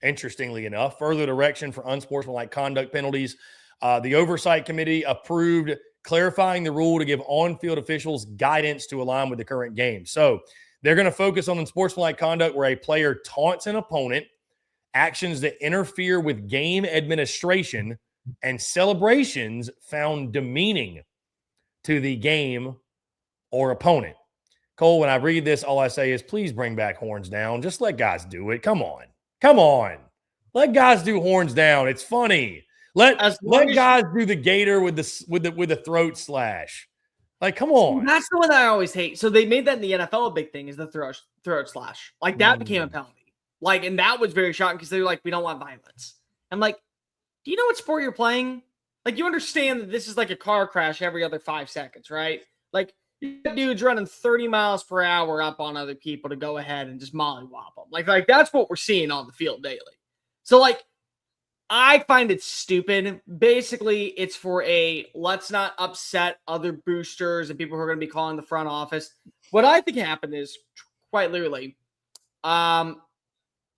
Interestingly enough, further direction for unsportsmanlike conduct penalties. The Oversight Committee approved clarifying the rule to give on-field officials guidance to align with the current game. So they're going to focus on unsportsmanlike conduct where a player taunts an opponent, actions that interfere with game administration, and celebrations found demeaning to the game or opponent. Cole, when I read this, all I say is, please bring back horns down. Just let guys do it. Come on. Come on. Let guys do horns down. It's funny. Let guys do the gator with the throat slash. Like, come on. That's the one that I always hate. So they made that in the NFL a big thing, is the throat slash. Like, that became a penalty. Like, and that was very shocking because they're like, we don't want violence. I'm like, do you know what sport you're playing? Like, you understand that this is like a car crash every other 5 seconds, right? Like, you got dudes running 30 miles per hour up on other people to go ahead and just mollywop them. Like that's what we're seeing on the field daily. So, like, I find it stupid. Basically, it's for let's not upset other boosters and people who are going to be calling the front office. What I think happened is, quite literally,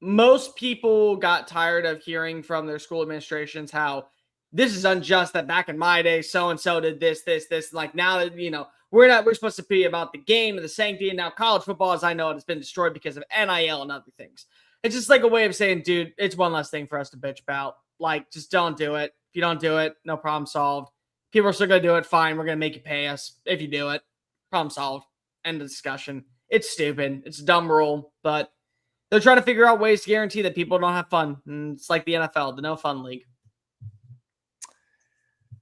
most people got tired of hearing from their school administrations how this is unjust, that back in my day, so-and-so did this. And like, now that, we're supposed to be about the game and the sanctity. And now college football, as I know it, has been destroyed because of NIL and other things. It's just like a way of saying, dude, it's one less thing for us to bitch about. Like, just don't do it. If you don't do it, no problem solved. People are still going to do it. Fine. We're going to make you pay us if you do it. Problem solved. End of discussion. It's stupid. It's a dumb rule, but they're trying to figure out ways to guarantee that people don't have fun. And it's like the NFL, the no fun league.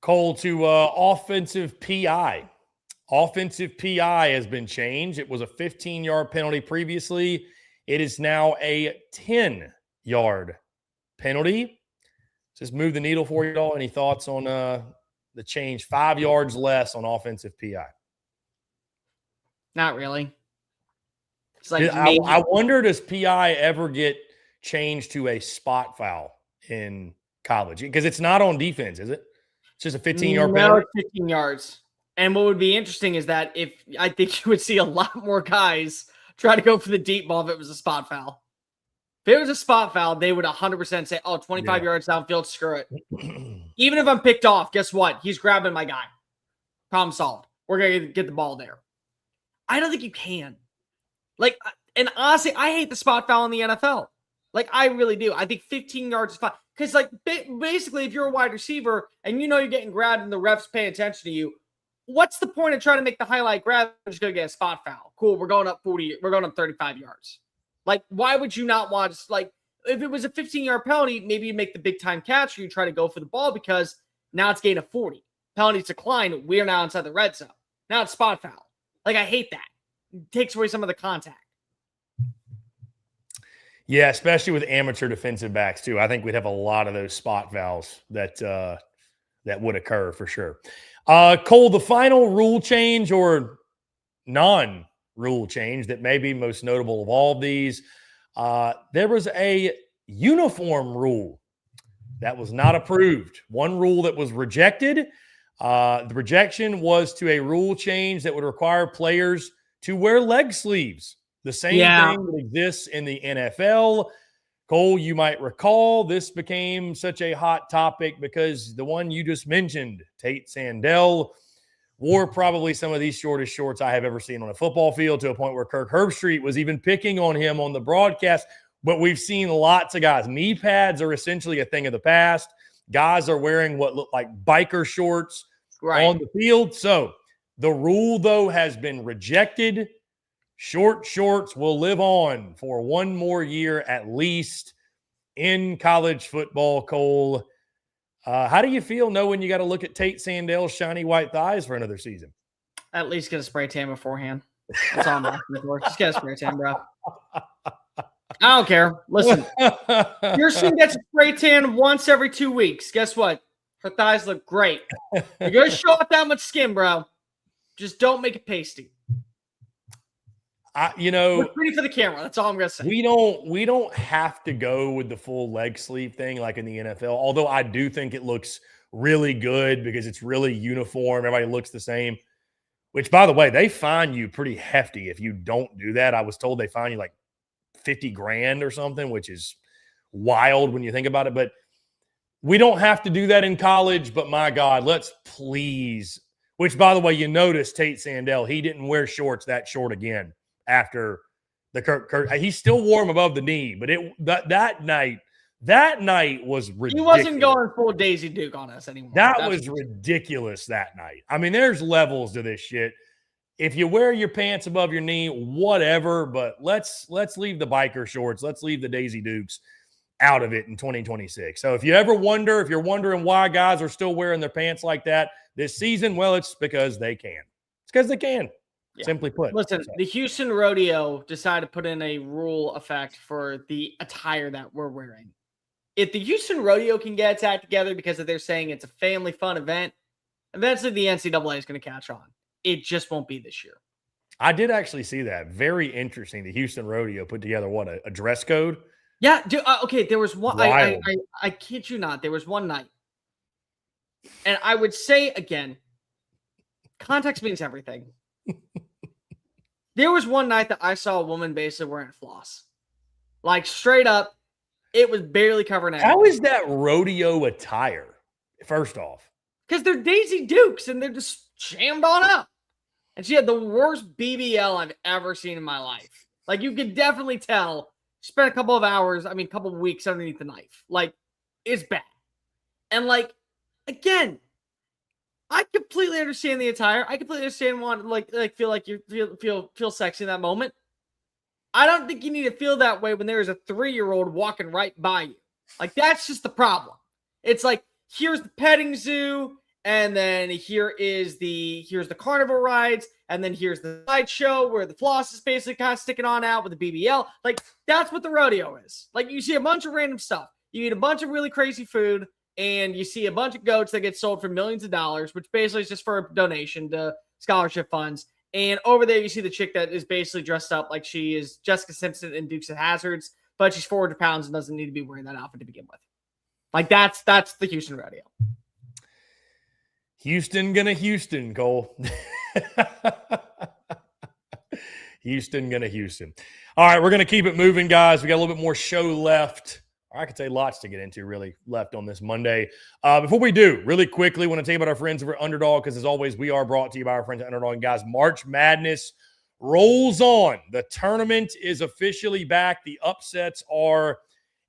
Cole, to offensive PI. Offensive PI has been changed. It was a 15-yard penalty previously. It is now a 10-yard penalty. Just move the needle for you all. Any thoughts on the change? 5 yards less on offensive PI. Not really. It's like I wonder, does PI ever get changed to a spot foul in college? Because it's not on defense, is it? It's just a 15-yard penalty? No, 15 yards. And what would be interesting is that I think you would see a lot more guys try to go for the deep ball if it was a spot foul. If it was a spot foul, they would 100% say, 25 yards downfield, screw it. Even if I'm picked off, guess what? He's grabbing my guy. Problem solved. We're going to get the ball there. I don't think you can. Like, and honestly, I hate the spot foul in the NFL. Like, I really do. I think 15 yards is fine. Because, like, basically, if you're a wide receiver and you know you're getting grabbed and the ref's paying attention to you, what's the point of trying to make the highlight grab? I'm just going to get a spot foul. Cool, we're going up 40. We're going up 35 yards. Like, why would you not want to, like, if it was a 15-yard penalty, maybe you make the big-time catch or you try to go for the ball because now it's gain of 40. Penalties decline. We are now inside the red zone. Now it's spot foul. Like, I hate that. It takes away some of the contact. Yeah, especially with amateur defensive backs, too. I think we'd have a lot of those spot fouls that would occur for sure. Cole, the final rule change or rule change that may be most notable of all of these. There was a uniform rule that was not approved. One rule that was rejected. The rejection was to a rule change that would require players to wear leg sleeves. The same thing that exists in the NFL. Cole, you might recall this became such a hot topic because the one you just mentioned, Tate Sandell, wore probably some of the shortest shorts I have ever seen on a football field, to a point where Kirk Herbstreit was even picking on him on the broadcast. But we've seen lots of guys. Knee pads are essentially a thing of the past. Guys are wearing what look like biker shorts on the field. So the rule, though, has been rejected. Short shorts will live on for one more year at least in college football. Cole, how do you feel knowing you got to look at Tate Sandell's shiny white thighs for another season? At least get a spray tan beforehand. That's all I'm asking for. Just get a spray tan, bro. I don't care. Listen, Kirsten gets a spray tan once every 2 weeks. Guess what? Her thighs look great. You're going to show off that much skin, bro. Just don't make it pasty. Look pretty for the camera. That's all I'm gonna say. We don't have to go with the full leg sleeve thing like in the NFL. Although I do think it looks really good because it's really uniform. Everybody looks the same. Which, by the way, they fine you pretty hefty if you don't do that. I was told they fine you like $50,000 or something, which is wild when you think about it. But we don't have to do that in college. But my God, let's please. Which, by the way, you notice Tate Sandell, he didn't wear shorts that short again. After the Kirk, he still wore them above the knee, but that night was ridiculous. He wasn't going full Daisy Duke on us anymore. That was ridiculous that night. I mean, there's levels to this shit. If you wear your pants above your knee, whatever, but let's leave the biker shorts. Let's leave the Daisy Dukes out of it in 2026. So if you're wondering why guys are still wearing their pants like that this season, well, it's because they can. It's because they can. Yeah. Simply put. Listen, the Houston Rodeo decided to put in a rule effect for the attire that we're wearing. If the Houston Rodeo can get its act together because they're saying it's a family fun event, eventually the NCAA is going to catch on. It just won't be this year. I did actually see that. Very interesting. The Houston Rodeo put together a dress code? Yeah. Okay, there was one. I kid you not. There was one night. And I would say, again, context means everything. There was one night that I saw a woman basically wearing floss. Like, straight up, it was barely covering everything. How is that rodeo attire, first off? Because they're Daisy Dukes, and they're just jammed on up. And she had the worst BBL I've ever seen in my life. Like, you could definitely tell. Spent a couple of weeks underneath the knife. Like, it's bad. And, like, again, I completely understand the attire. I completely understand feel like you feel sexy in that moment. I don't think you need to feel that way when there is a 3-year-old walking right by you. Like, that's just the problem. It's like, here's the petting zoo, and then here's the carnival rides, and then here's the sideshow where the floss is basically kind of sticking on out with the BBL. Like, that's what the rodeo is. Like, you see a bunch of random stuff. You eat a bunch of really crazy food, and you see a bunch of goats that get sold for millions of dollars, which basically is just for a donation to scholarship funds. And over there, you see the chick that is basically dressed up like she is Jessica Simpson in Dukes of Hazzards, but she's 400 pounds and doesn't need to be wearing that outfit to begin with. Like, that's the Houston Rodeo. Houston gonna Houston, Cole. Houston gonna Houston. All right, we're going to keep it moving, guys. We got a little bit more show left. I could say lots to get into really left on this Monday. Before we do, really quickly, want to tell you about our friends over at Underdog, because as always, we are brought to you by our friends at Underdog. And guys, March Madness rolls on. The tournament is officially back. The upsets are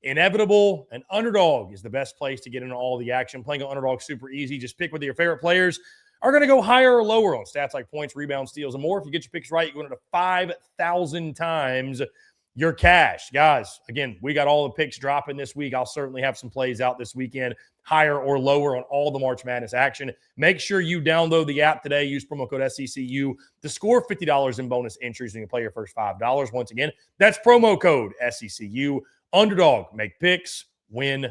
inevitable, and Underdog is the best place to get into all the action. Playing on Underdog super easy. Just pick whether your favorite players are going to go higher or lower on stats like points, rebounds, steals, and more. If you get your picks right, you go into 5,000 times your cash. Guys, again, we got all the picks dropping this week. I'll certainly have some plays out this weekend, higher or lower on all the March Madness action. Make sure you download the app today. Use promo code SECU to score $50 in bonus entries when you play your first $5. Once again, that's promo code SECU. Underdog. Make picks. Win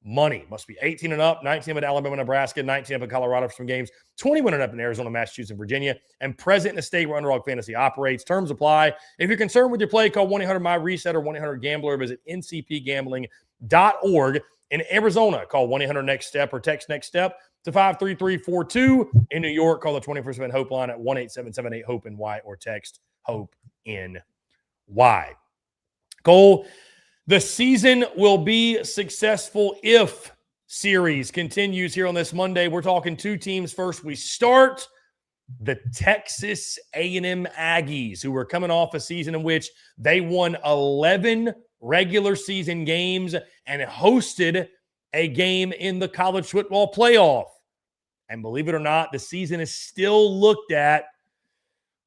money. Must be 18 and up, 19 at Alabama, Nebraska, 19 up at Colorado for some games, 21 and up in Arizona, Massachusetts, and Virginia, and present in the state where Underdog Fantasy operates. Terms apply. If you're concerned with your play, call 1-800-MY-RESET or 1-800-GAMBLER. Visit ncpgambling.org. In Arizona, call 1-800-NEXT-STEP or text NEXT STEP to 53342. In New York, call the 24/7 Hope line at 1-877-8-HOPE-NY or text HOPE-NY. Cole, the season will be successful if series continues here on this Monday. We're talking two teams first. We start the Texas A&M Aggies, who are coming off a season in which they won 11 regular season games and hosted a game in the college football playoff. And believe it or not, the season is still looked at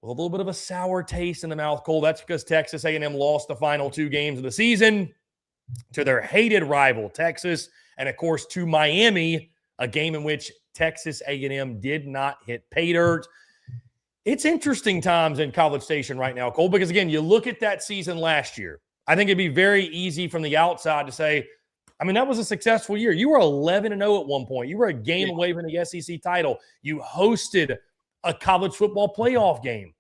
with a little bit of a sour taste in the mouth, Cole. That's because Texas A&M lost the final two games of the season to their hated rival, Texas, and, of course, to Miami, a game in which Texas A&M did not hit pay dirt. It's interesting times in College Station right now, Cole, because, again, you look at that season last year. I think it'd be very easy from the outside to say, I mean, that was a successful year. You were 11-0 at one point. You were a game away from the SEC title. You hosted a college football playoff game.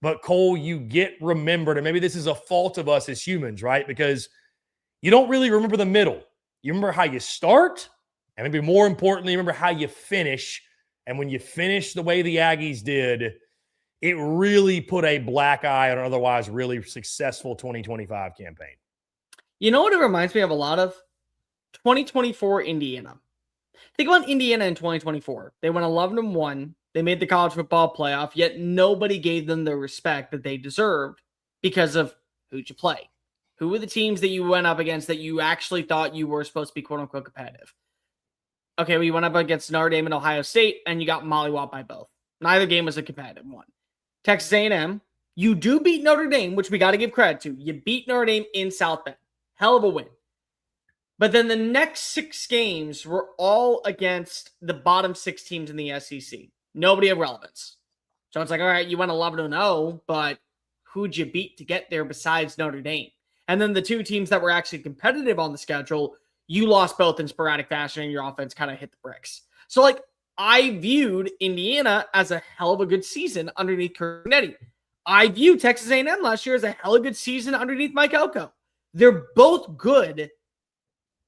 But, Cole, you get remembered, and maybe this is a fault of us as humans, right? Because you don't really remember the middle. You remember how you start, and maybe more importantly, remember how you finish. And when you finish the way the Aggies did, it really put a black eye on an otherwise really successful 2025 campaign. You know what it reminds me of a lot of? 2024 Indiana. Think about Indiana in 2024. They went 11-1. They made the college football playoff, yet nobody gave them the respect that they deserved because of who'd you play. Who were the teams that you went up against that you actually thought you were supposed to be quote-unquote competitive? Okay, well, you went up against Notre Dame and Ohio State, and you got mollywopped by both. Neither game was a competitive one. Texas A&M, you do beat Notre Dame, which we got to give credit to. You beat Notre Dame in South Bend. Hell of a win. But then the next 6 games were all against the bottom 6 teams in the SEC. Nobody of relevance. So it's like, all right, you went 11-0, but who'd you beat to get there besides Notre Dame? And then the 2 teams that were actually competitive on the schedule, you lost both in sporadic fashion and your offense kind of hit the bricks. So, like, I viewed Indiana as a hell of a good season underneath Cornetti. I viewed Texas A&M last year as a hell of a good season underneath Mike Elko. They're both good,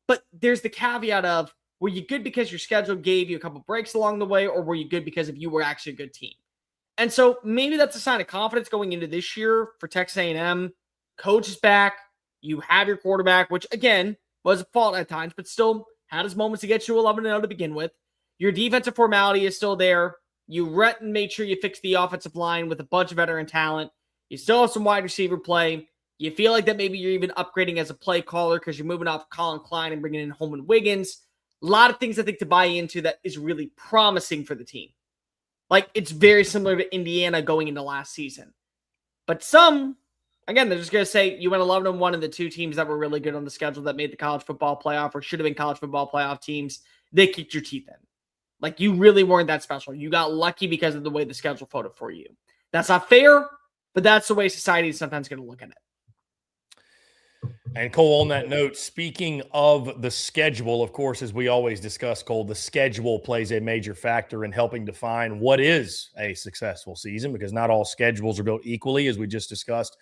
but there's the caveat of, were you good because your schedule gave you a couple breaks along the way, or were you good because you were actually a good team? And so maybe that's a sign of confidence going into this year for Texas A&M. Coach is back. You have your quarterback, which, again, was a fault at times, but still had his moments to get you 11-0 to begin with. Your defensive formality is still there. You made sure you fixed the offensive line with a bunch of veteran talent. You still have some wide receiver play. You feel like that maybe you're even upgrading as a play caller because you're moving off Colin Klein and bringing in Holman Wiggins. A lot of things I think to buy into that is really promising for the team. Like, it's very similar to Indiana going into last season. But some, again, they're just going to say you went 11-1 and the 2 teams that were really good on the schedule that made the college football playoff or should have been college football playoff teams, they kicked your teeth in. Like, you really weren't that special. You got lucky because of the way the schedule folded for you. That's not fair, but that's the way society is sometimes going to look at it. And Cole, on that note, speaking of the schedule, of course, as we always discuss, Cole, the schedule plays a major factor in helping define what is a successful season, because not all schedules are built equally, as we just discussed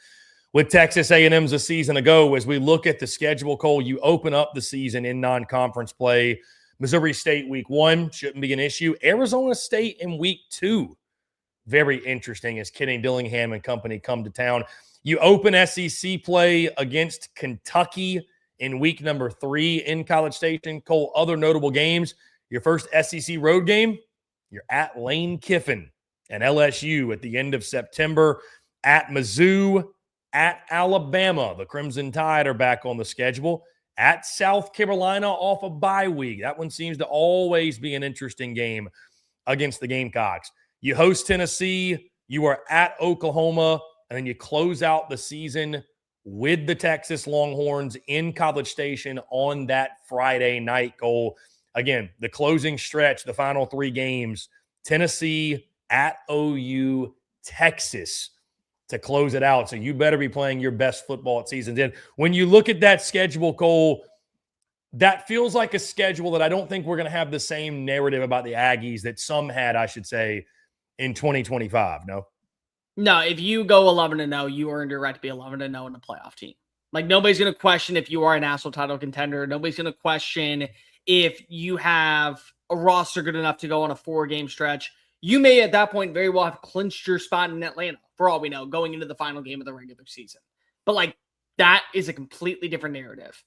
with Texas A&M's a season ago. As we look at the schedule, Cole, you open up the season in non-conference play. Missouri State week 1 shouldn't be an issue. Arizona State in week 2. Very interesting as Kenny Dillingham and company come to town. You open SEC play against Kentucky in week number 3 in College Station. Cole, other notable games. Your first SEC road game, you're at Lane Kiffin and LSU at the end of September, at Mizzou, at Alabama. The Crimson Tide are back on the schedule. At South Carolina off a bye week. That one seems to always be an interesting game against the Gamecocks. You host Tennessee. You are at Oklahoma. And then you close out the season with the Texas Longhorns in College Station on that Friday night, Cole. Again, the closing stretch, the final 3 games, Tennessee, at OU, Texas to close it out. So you better be playing your best football at season's end. When you look at that schedule, Cole, that feels like a schedule that I don't think we're going to have the same narrative about the Aggies that some had, I should say, in 2025. No? No, if you go 11-0, you earned your right to be 11-0 in a playoff team. Like, nobody's going to question if you are a national title contender. Nobody's going to question if you have a roster good enough to go on a 4-game stretch. You may, at that point, very well have clinched your spot in Atlanta, for all we know, going into the final game of the regular season. But, like, that is a completely different narrative,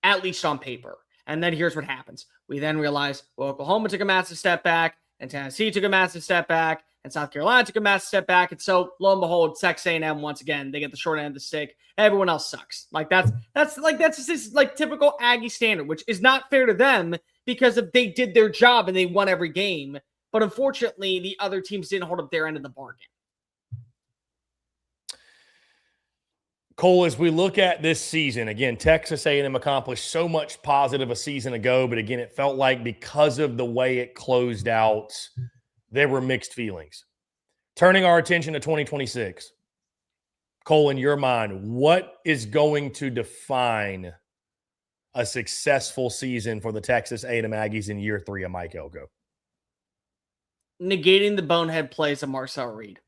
at least on paper. And then here's what happens. We then realize, well, Oklahoma took a massive step back, and Tennessee took a massissive step back, and South Carolina took a massive step back. And so, lo and behold, Texas A&M, once again, they get the short end of the stick. Everyone else sucks. Like, that's just like typical Aggie standard, which is not fair to them because if they did their job and they won every game. But unfortunately, the other teams didn't hold up their end of the bargain. Cole, as we look at this season, again, Texas A&M accomplished so much positive a season ago, but again, it felt like because of the way it closed out, there were mixed feelings. Turning our attention to 2026, Cole, in your mind, what is going to define a successful season for the Texas A&M Aggies in year 3 of Mike Elko? Negating the bonehead plays of Marcel Reed.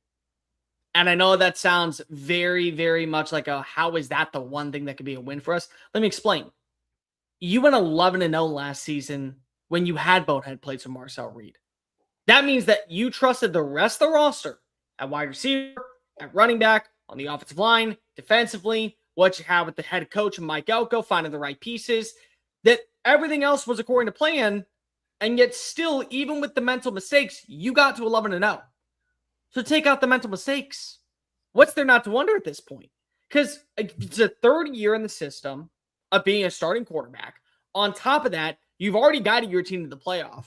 And I know that sounds very, very much like how is that the one thing that could be a win for us? Let me explain. You went 11-0 last season when you had bonehead plays with Marcel Reed. That means that you trusted the rest of the roster at wide receiver, at running back, on the offensive line, defensively, what you have with the head coach, Mike Elko, finding the right pieces, that everything else was according to plan, and yet still, even with the mental mistakes, you got to 11-0. So take out the mental mistakes. What's there not to wonder at this point? Because it's a third year in the system of being a starting quarterback. On top of that, you've already guided your team to the playoff.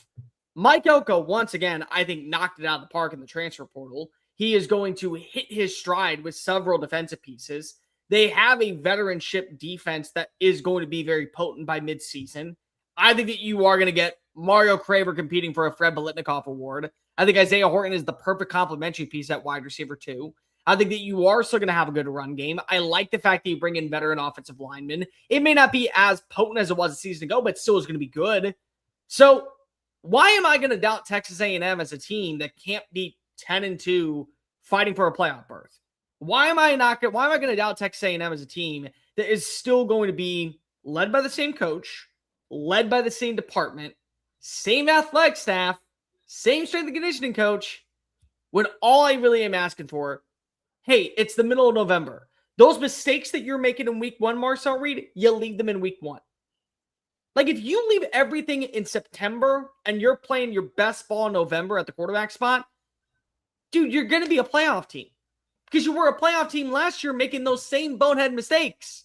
Mike Elko, once again, I think knocked it out of the park in the transfer portal. He is going to hit his stride with several defensive pieces. They have a veteranship defense that is going to be very potent by midseason. I think that you are going to get Mario Craver competing for a Fred Biletnikoff award. I think Isaiah Horton is the perfect complementary piece at wide receiver too. I think that you are still going to have a good run game. I like the fact that you bring in veteran offensive linemen. It may not be as potent as it was a season ago, but still is going to be good. So why am I going to doubt Texas A&M as a team that can't be 10-2 fighting for a playoff berth? Why am I going to doubt Texas A&M as a team that is still going to be led by the same coach, led by the same department, same athletic staff, same strength and conditioning coach, when all I really am asking for, hey, it's the middle of November. Those mistakes that you're making in week 1, Marcel Reed, you leave them in week 1. Like, if you leave everything in September and you're playing your best ball in November at the quarterback spot, dude, you're going to be a playoff team. Because you were a playoff team last year making those same bonehead mistakes.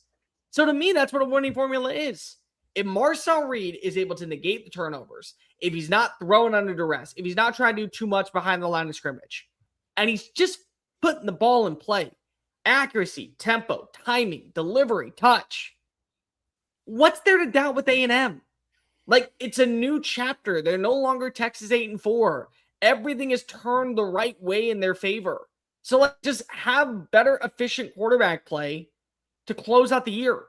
So to me, that's what a winning formula is. If Marcel Reed is able to negate the turnovers, if he's not throwing under duress, if he's not trying to do too much behind the line of scrimmage, and he's just putting the ball in play, accuracy, tempo, timing, delivery, touch, what's there to doubt with A&M? Like, it's a new chapter. They're no longer Texas 8-4. Everything is turned the right way in their favor. So like, just have better, efficient quarterback play to close out the year.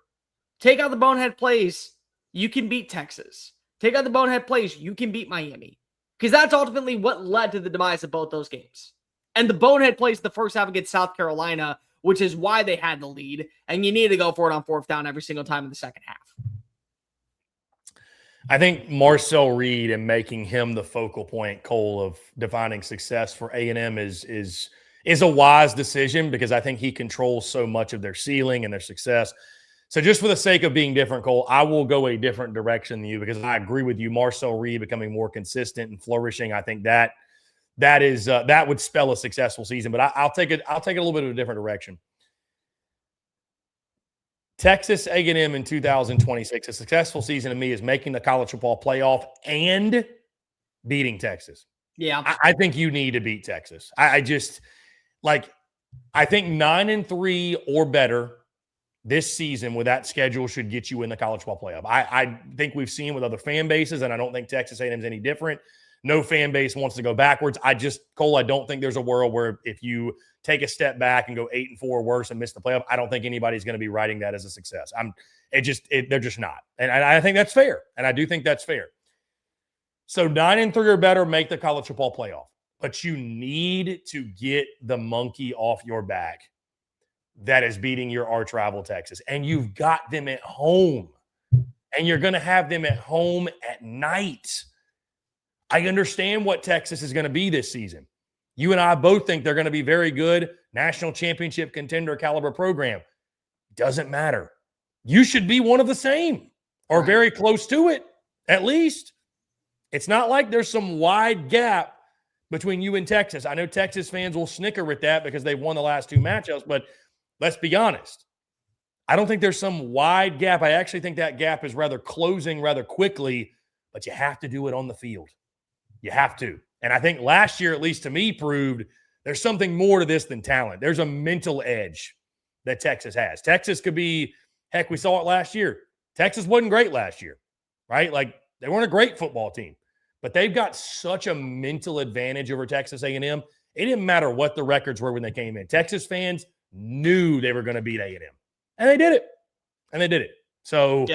Take out the bonehead plays, you can beat Texas. Take out the bonehead plays, you can beat Miami. Because that's ultimately what led to the demise of both those games. And the bonehead plays the first half against South Carolina, which is why they had the lead. And you need to go for it on 4th down every single time in the second half. I think Marcel Reed and making him the focal point, Cole, of defining success for A&M is a wise decision because I think he controls so much of their ceiling and their success. So just for the sake of being different, Cole, I will go a different direction than you because I agree with you. Marcel Reed becoming more consistent and flourishing, I think that would spell a successful season. But I'll take it a little bit of a different direction. Texas A&M in 2026, a successful season to me is making the college football playoff and beating Texas. Yeah, I think you need to beat Texas. I think 9-3 or better this season with that schedule should get you in the college football playoff. I think we've seen with other fan bases, and I don't think Texas A&M is any different. no fan base wants to go backwards. Cole, I don't think there's a world where if you take a step back and go 8-4 worse and miss the playoff, I don't think anybody's going to be writing that as a success. They're just not. And I think that's fair. And I do think that's fair. So 9-3 or better, make the college football playoff. But you need to get the monkey off your back that is beating your arch rival Texas. And you've got them at home. And you're going to have them at home at night. I understand what Texas is going to be this season. You and I both think they're going to be very good, national championship contender caliber program. Doesn't matter. You should be one of the same or very close to it, at least. It's not like there's some wide gap between you and Texas. I know Texas fans will snicker with that because they've won the last 2 matchups, but let's be honest. I don't think there's some wide gap. I actually think that gap is rather closing rather quickly, but you have to do it on the field. You have to. And I think last year, at least to me, proved there's something more to this than talent. There's a mental edge that Texas has. Texas could be, heck, we saw it last year. Texas wasn't great last year, right? Like, they weren't a great football team, but they've got such a mental advantage over Texas A&M. It didn't matter what the records were when they came in. Texas fans knew they were going to beat A&M, and they did it. So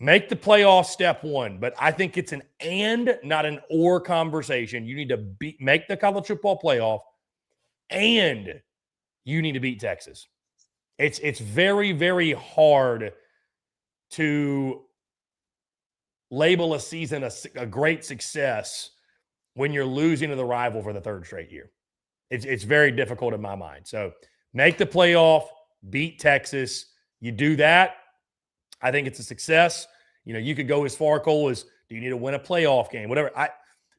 make the playoff step one, but I think it's an and, not an or conversation. You need to make the college football playoff, and you need to beat Texas. It's very, very hard to label a season a great success when you're losing to the rival for the 3rd straight year. It's very difficult in my mind. So make the playoff, beat Texas. You do that, I think it's a success. You know, you could go as far, Cole, as do you need to win a playoff game? Whatever.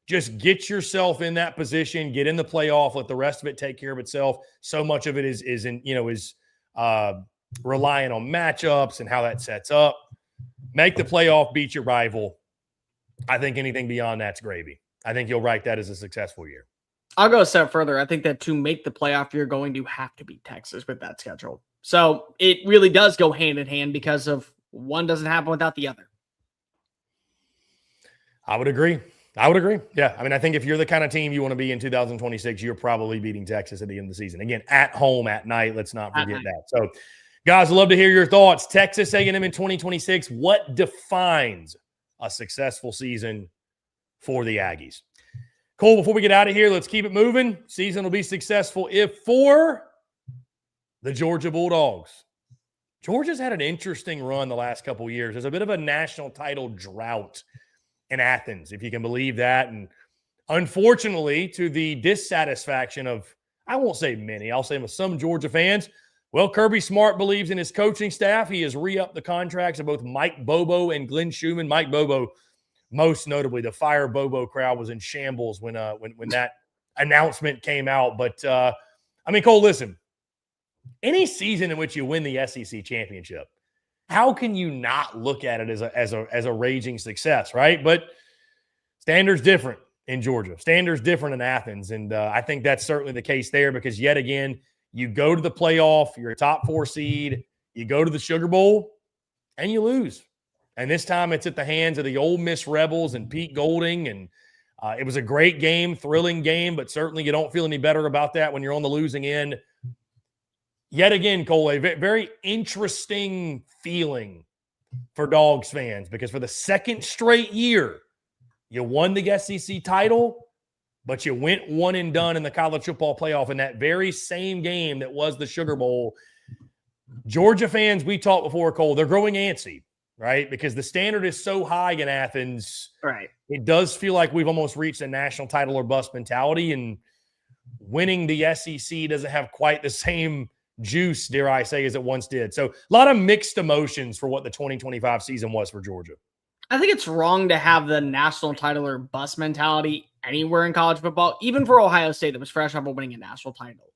Just get yourself in that position, get in the playoff, let the rest of it take care of itself. So much of it is relying on matchups and how that sets up. Make the playoff, beat your rival. I think anything beyond that's gravy. I think you'll write that as a successful year. I'll go a step further. I think that to make the playoff, you're going to have to beat Texas with that schedule. So it really does go hand in hand because of one doesn't happen without the other. I would agree. Yeah. I mean, I think if you're the kind of team you want to be in 2026, you're probably beating Texas at the end of the season. Again, at home at night. Let's not forget that. So, guys, I'd love to hear your thoughts. Texas A&M in 2026, what defines a successful season for the Aggies? Cole, before we get out of here, let's keep it moving. Season will be successful if for the Georgia Bulldogs. Georgia's had an interesting run the last couple of years. There's a bit of a national title drought in Athens, if you can believe that. And unfortunately, to the dissatisfaction of, I won't say many, I'll say some Georgia fans, well, Kirby Smart believes in his coaching staff. He has re-upped the contracts of both Mike Bobo and Glenn Schumann. Mike Bobo, most notably, the Fire Bobo crowd was in shambles when that announcement came out. But, I mean, Cole, listen, any season in which you win the SEC championship, how can you not look at it as a raging success, right? But standards different in Georgia. Standards different in Athens. And I think that's certainly the case there because, yet again, you go to the playoff, you're a top 4 seed, you go to the Sugar Bowl, and you lose. And this time it's at the hands of the Ole Miss Rebels and Pete Golding. And it was a great game, thrilling game, but certainly you don't feel any better about that when you're on the losing end. Yet again, Cole, a very interesting feeling for Dogs fans because for the 2nd straight year, you won the SEC title, but you went one and done in the college football playoff in that very same game that was the Sugar Bowl. Georgia fans, we talked before, Cole, they're growing antsy, right? Because the standard is so high in Athens. Right. It does feel like we've almost reached a national title or bust mentality, and winning the SEC doesn't have quite the same juice, dare I say, as it once did. So a lot of mixed emotions for what the 2025 season was for Georgia. I think it's wrong to have the national title or bust mentality anywhere in college football, even for Ohio State that was fresh off of winning a national title.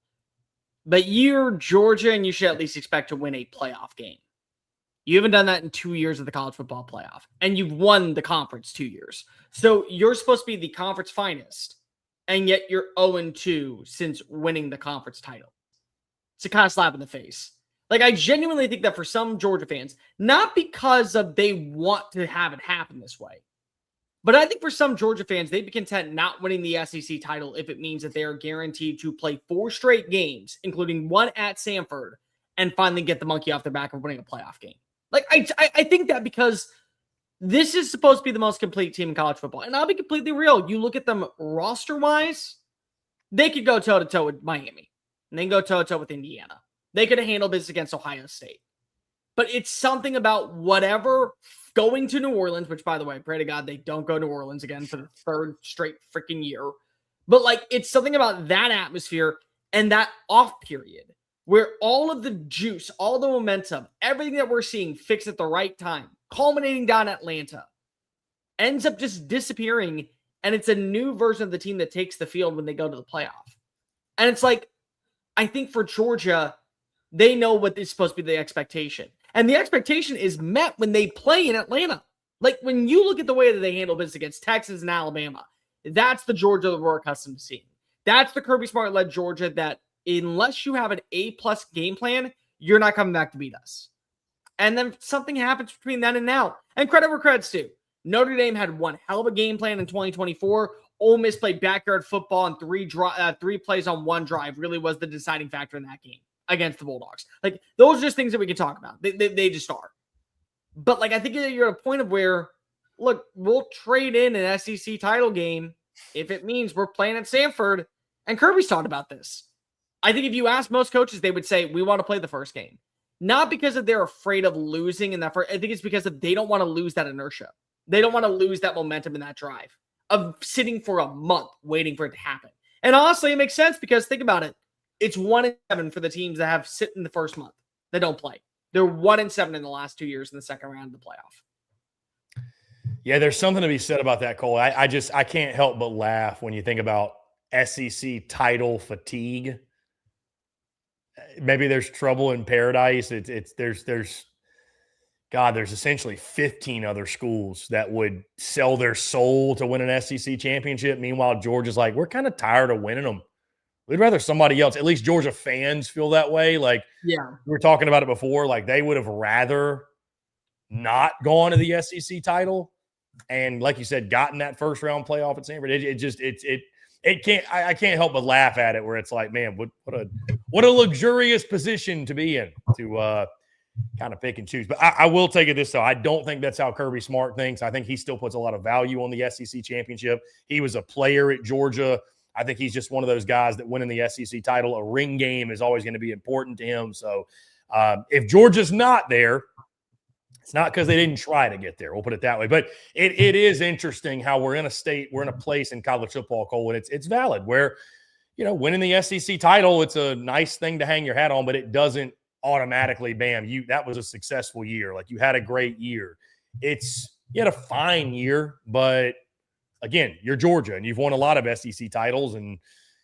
But you're Georgia, and you should at least expect to win a playoff game. You haven't done that in 2 years of the college football playoff, and you've won the conference 2 years. So you're supposed to be the conference finest, and yet you're 0-2 since winning the conference title. It's a kind of slap in the face. Like, I genuinely think that for some Georgia fans, not because of they want to have it happen this way, But I think for some Georgia fans, they'd be content not winning the SEC title if it means that they are guaranteed to play 4 straight games, including one at Samford, and finally get the monkey off their back of winning a playoff game. Like, I think that because this is supposed to be the most complete team in college football. And I'll be completely real. You look at them roster-wise, they could go toe-to-toe with Miami. And then go toe-to-toe with Indiana. They could have handled this against Ohio State. But it's something about whatever going to New Orleans, which, by the way, pray to God they don't go to New Orleans again for the 3rd straight freaking year. But, like, it's something about that atmosphere and that off period where all of the juice, all the momentum, everything that we're seeing fixed at the right time, culminating down Atlanta, ends up just disappearing, and it's a new version of the team that takes the field when they go to the playoff. And it's like, I think for Georgia, they know what is supposed to be the expectation. And the expectation is met when they play in Atlanta. Like, when you look at the way that they handle business against Texas and Alabama, that's the Georgia that we're accustomed to seeing. That's the Kirby Smart-led Georgia that, unless you have an A-plus game plan, you're not coming back to beat us. And then something happens between then and now. And credit where credit's due. Notre Dame had one hell of a game plan in 2024. Ole Miss played backyard football and 3 plays on 1 drive really was the deciding factor in that game against the Bulldogs. Like, those are just things that we can talk about. They just are. But, like, I think you're at a point of where, look, we'll trade in an SEC title game if it means we're playing at Samford. And Kirby's talked about this. I think if you ask most coaches, they would say, we want to play the first game. Not because of they're afraid of losing in that first. I think it's because of they don't want to lose that inertia. They don't want to lose that momentum in that drive of sitting for a month waiting for it to happen. And honestly, it makes sense because think about it. It's 1-7 for the teams that have sit in the first month that don't play. They're 1-7 in the last 2 years in the second round of the playoff. Yeah, there's something to be said about that, Cole. I can't help but laugh when you think about SEC title fatigue. Maybe there's trouble in paradise. There's essentially 15 other schools that would sell their soul to win an SEC championship. Meanwhile, Georgia's like, we're kind of tired of winning them. We'd rather somebody else. At least Georgia fans feel that way. Like, yeah, we were talking about it before. Like, they would have rather not gone to the SEC title and, like you said, gotten that first round playoff at Stanford. I can't help but laugh at it where it's like, man, what a luxurious position to be in to kind of pick and choose. But I will take it this though. I don't think that's how Kirby Smart thinks. I think he still puts a lot of value on the SEC championship. He was a player at Georgia. I think he's just one of those guys that winning the SEC title, a ring game is always going to be important to him. So if Georgia's not there, it's not because they didn't try to get there. We'll put it that way. But it is interesting how we're in a place in college football, Cole, and it's valid where, you know, winning the SEC title, it's a nice thing to hang your hat on, but it doesn't automatically, bam, that was a successful year. Like, you had a great year. You had a fine year, but again, you're Georgia and you've won a lot of SEC titles, and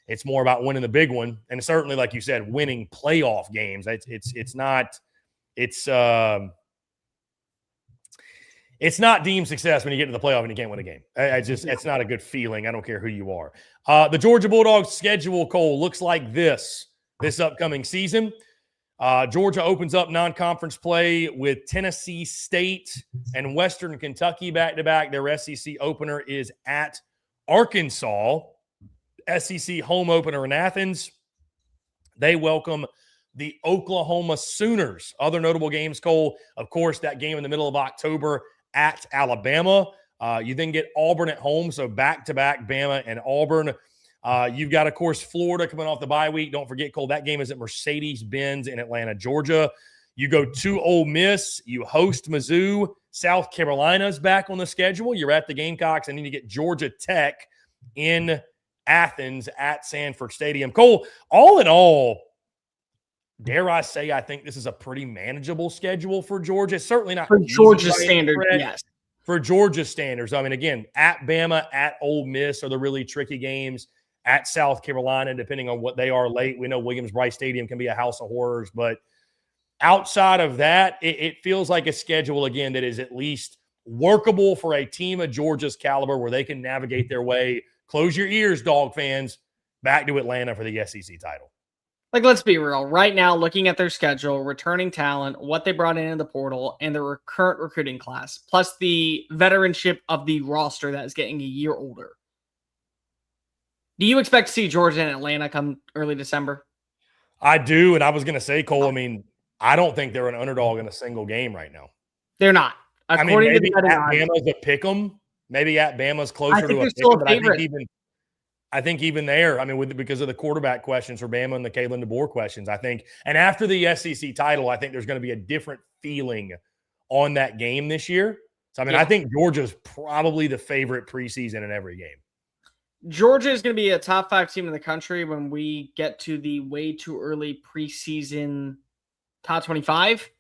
it's more about winning the big one. And certainly, like you said, winning playoff games. It's not deemed success when you get to the playoff and you can't win a game. It's not a good feeling. I don't care who you are. The Georgia Bulldogs schedule, Cole, looks like this upcoming season. Georgia opens up non-conference play with Tennessee State and Western Kentucky back-to-back. Their SEC opener is at Arkansas. SEC home opener in Athens. They welcome the Oklahoma Sooners. Other notable games, Cole, of course, that game in the middle of October at Alabama. You then get Auburn at home, so back-to-back Bama and Auburn. You've got, of course, Florida coming off the bye week. Don't forget, Cole, that game is at Mercedes-Benz in Atlanta, Georgia. You go to Ole Miss. You host Mizzou. South Carolina's back on the schedule. You're at the Gamecocks, and then you get Georgia Tech in Athens at Sanford Stadium. Cole, all in all, dare I say, I think this is a pretty manageable schedule for Georgia. It's certainly not for Georgia standards, yes. For Georgia standards. I mean, again, at Bama, at Ole Miss are the really tricky games. At South Carolina, depending on what they are late. We know Williams-Brice Stadium can be a house of horrors. But outside of that, it feels like a schedule, again, that is at least workable for a team of Georgia's caliber where they can navigate their way. Close your ears, Dog fans. Back to Atlanta for the SEC title. Like, let's be real. Right now, looking at their schedule, returning talent, what they brought in the portal, and their current recruiting class, plus the veteranship of the roster that is getting a year older. Do you expect to see Georgia and Atlanta come early December? I do, and I was going to say, Cole, I mean, I don't think they're an underdog in a single game right now. They're not. I mean, According to maybe the betting at odds, Bama's a pick 'em. Maybe at Bama's I closer think to a they're pick 'em, still a but favorite. I think even there, I mean, because of the quarterback questions for Bama and the Kalen DeBoer questions, I think, and after the SEC title, I think there's going to be a different feeling on that game this year. So, I mean, I think Georgia's probably the favorite preseason in every game. Georgia is going to be a top 5 team in the country when we get to the way too early preseason top 25.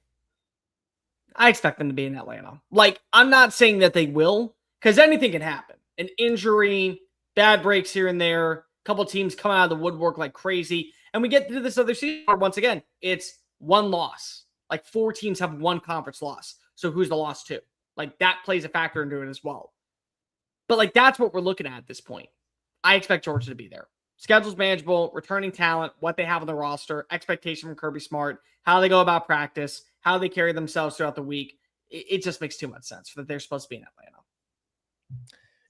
I expect them to be in Atlanta. Like, I'm not saying that they will, because anything can happen. An injury, bad breaks here and there, a couple teams come out of the woodwork like crazy. And we get to this other season where, once again, it's one loss. Like, 4 teams have one conference loss. So who's the loss to? Like, that plays a factor into it as well. But, like, that's what we're looking at this point. I expect Georgia to be there. Schedule's manageable, returning talent, what they have on the roster, expectation from Kirby Smart, how they go about practice, how they carry themselves throughout the week. It just makes too much sense that they're supposed to be in Atlanta.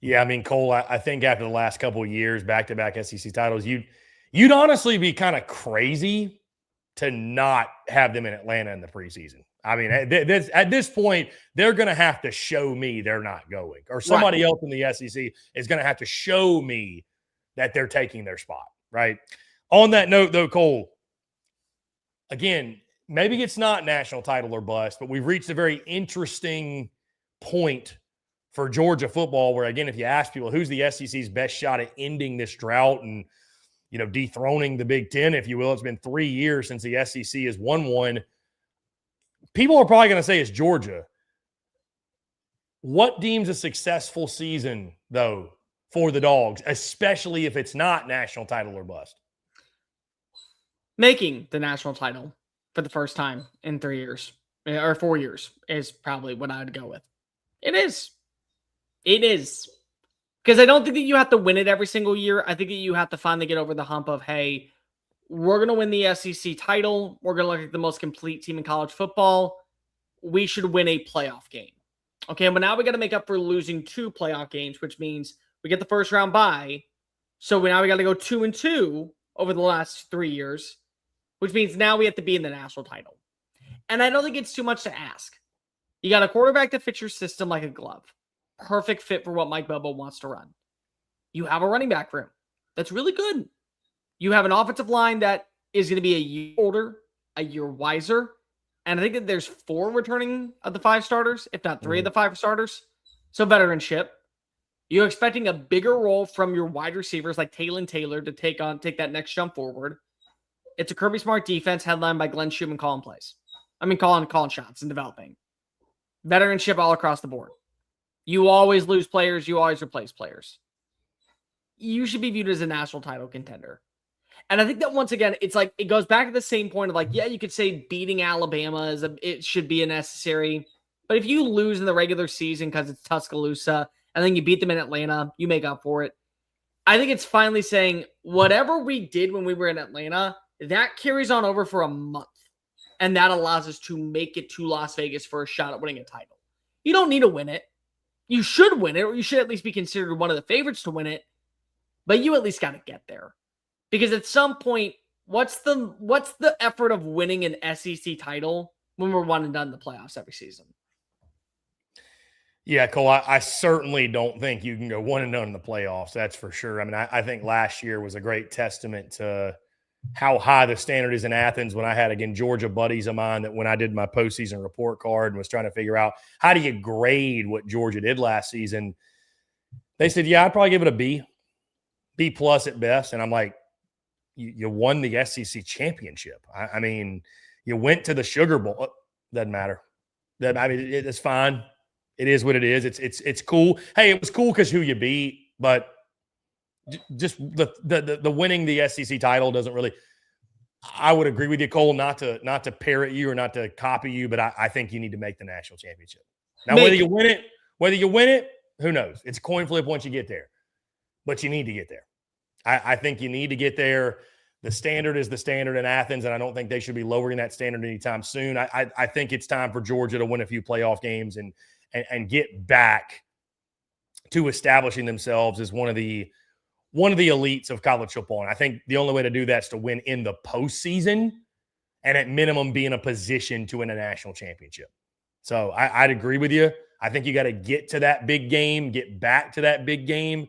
Yeah, I mean, Cole, I think after the last couple of years, back-to-back SEC titles, you'd honestly be kind of crazy to not have them in Atlanta in the preseason. I mean, at this point, they're going to have to show me they're not going, or somebody else in the SEC is going to have to show me that they're taking their spot, right? On that note, though, Cole, again, maybe it's not national title or bust, but we've reached a very interesting point for Georgia football where, again, if you ask people who's the SEC's best shot at ending this drought and, you know, dethroning the Big Ten, if you will, it's been 3 years since the SEC has won one. People are probably going to say it's Georgia. What deems a successful season, though, for the Dogs, especially if it's not national title or bust? Making the national title for the first time in 3 years or 4 years is probably what I would go with. It is. It is. Because I don't think that you have to win it every single year. I think that you have to finally get over the hump of, hey, we're going to win the SEC title. We're going to look like the most complete team in college football. We should win a playoff game. Okay, but now we got to make up for losing 2 playoff games, which means we get the first round bye. So now we got to go 2-2 over the last 3 years, which means now we have to be in the national title. And I don't think it's too much to ask. You got a quarterback that fits your system like a glove. Perfect fit for what Mike Bobo wants to run. You have a running back room that's really good. You have an offensive line that is going to be a year older, a year wiser. And I think that there's 4 returning of the 5 starters, if not 3 of the 5 starters. So veteranship. You're expecting a bigger role from your wide receivers like Taylor Taylor to take that next jump forward. It's a Kirby Smart defense headlined by Glenn Schumann calling plays. Calling shots and developing. Veteranship all across the board. You always lose players. You always replace players. You should be viewed as a national title contender. And I think that once again, it's like, it goes back to the same point of like, yeah, you could say beating Alabama it should be a necessary. But if you lose in the regular season because it's Tuscaloosa and then you beat them in Atlanta, you make up for it. I think it's finally saying whatever we did when we were in Atlanta, that carries on over for a month. And that allows us to make it to Las Vegas for a shot at winning a title. You don't need to win it. You should win it, or you should at least be considered one of the favorites to win it. But you at least got to get there. Because at some point, what's the effort of winning an SEC title when we're 1 and done in the playoffs every season? Yeah, Cole, I certainly don't think you can go 1 and done in the playoffs. That's for sure. I mean, I think last year was a great testament to how high the standard is in Athens when I had, again, Georgia buddies of mine that when I did my postseason report card and was trying to figure out how do you grade what Georgia did last season, they said, yeah, I'd probably give it a B plus at best. And I'm like, you won the SEC championship. I mean, you went to the Sugar Bowl. Doesn't matter. I mean, it's fine. It is what it is. It's cool. Hey, it was cool because who you beat, but just the winning the SEC title doesn't really. I would agree with you, Cole, not to parrot you or not to copy you, but I think you need to make the national championship. Now, whether you win it, who knows? It's a coin flip once you get there, but you need to get there. I think you need to get there. The standard is the standard in Athens, and I don't think they should be lowering that standard anytime soon. I think it's time for Georgia to win a few playoff games and get back to establishing themselves as one of the elites of college football. And I think the only way to do that is to win in the postseason and at minimum be in a position to win a national championship. So I'd agree with you. I think you got to get to that big game, get back to that big game.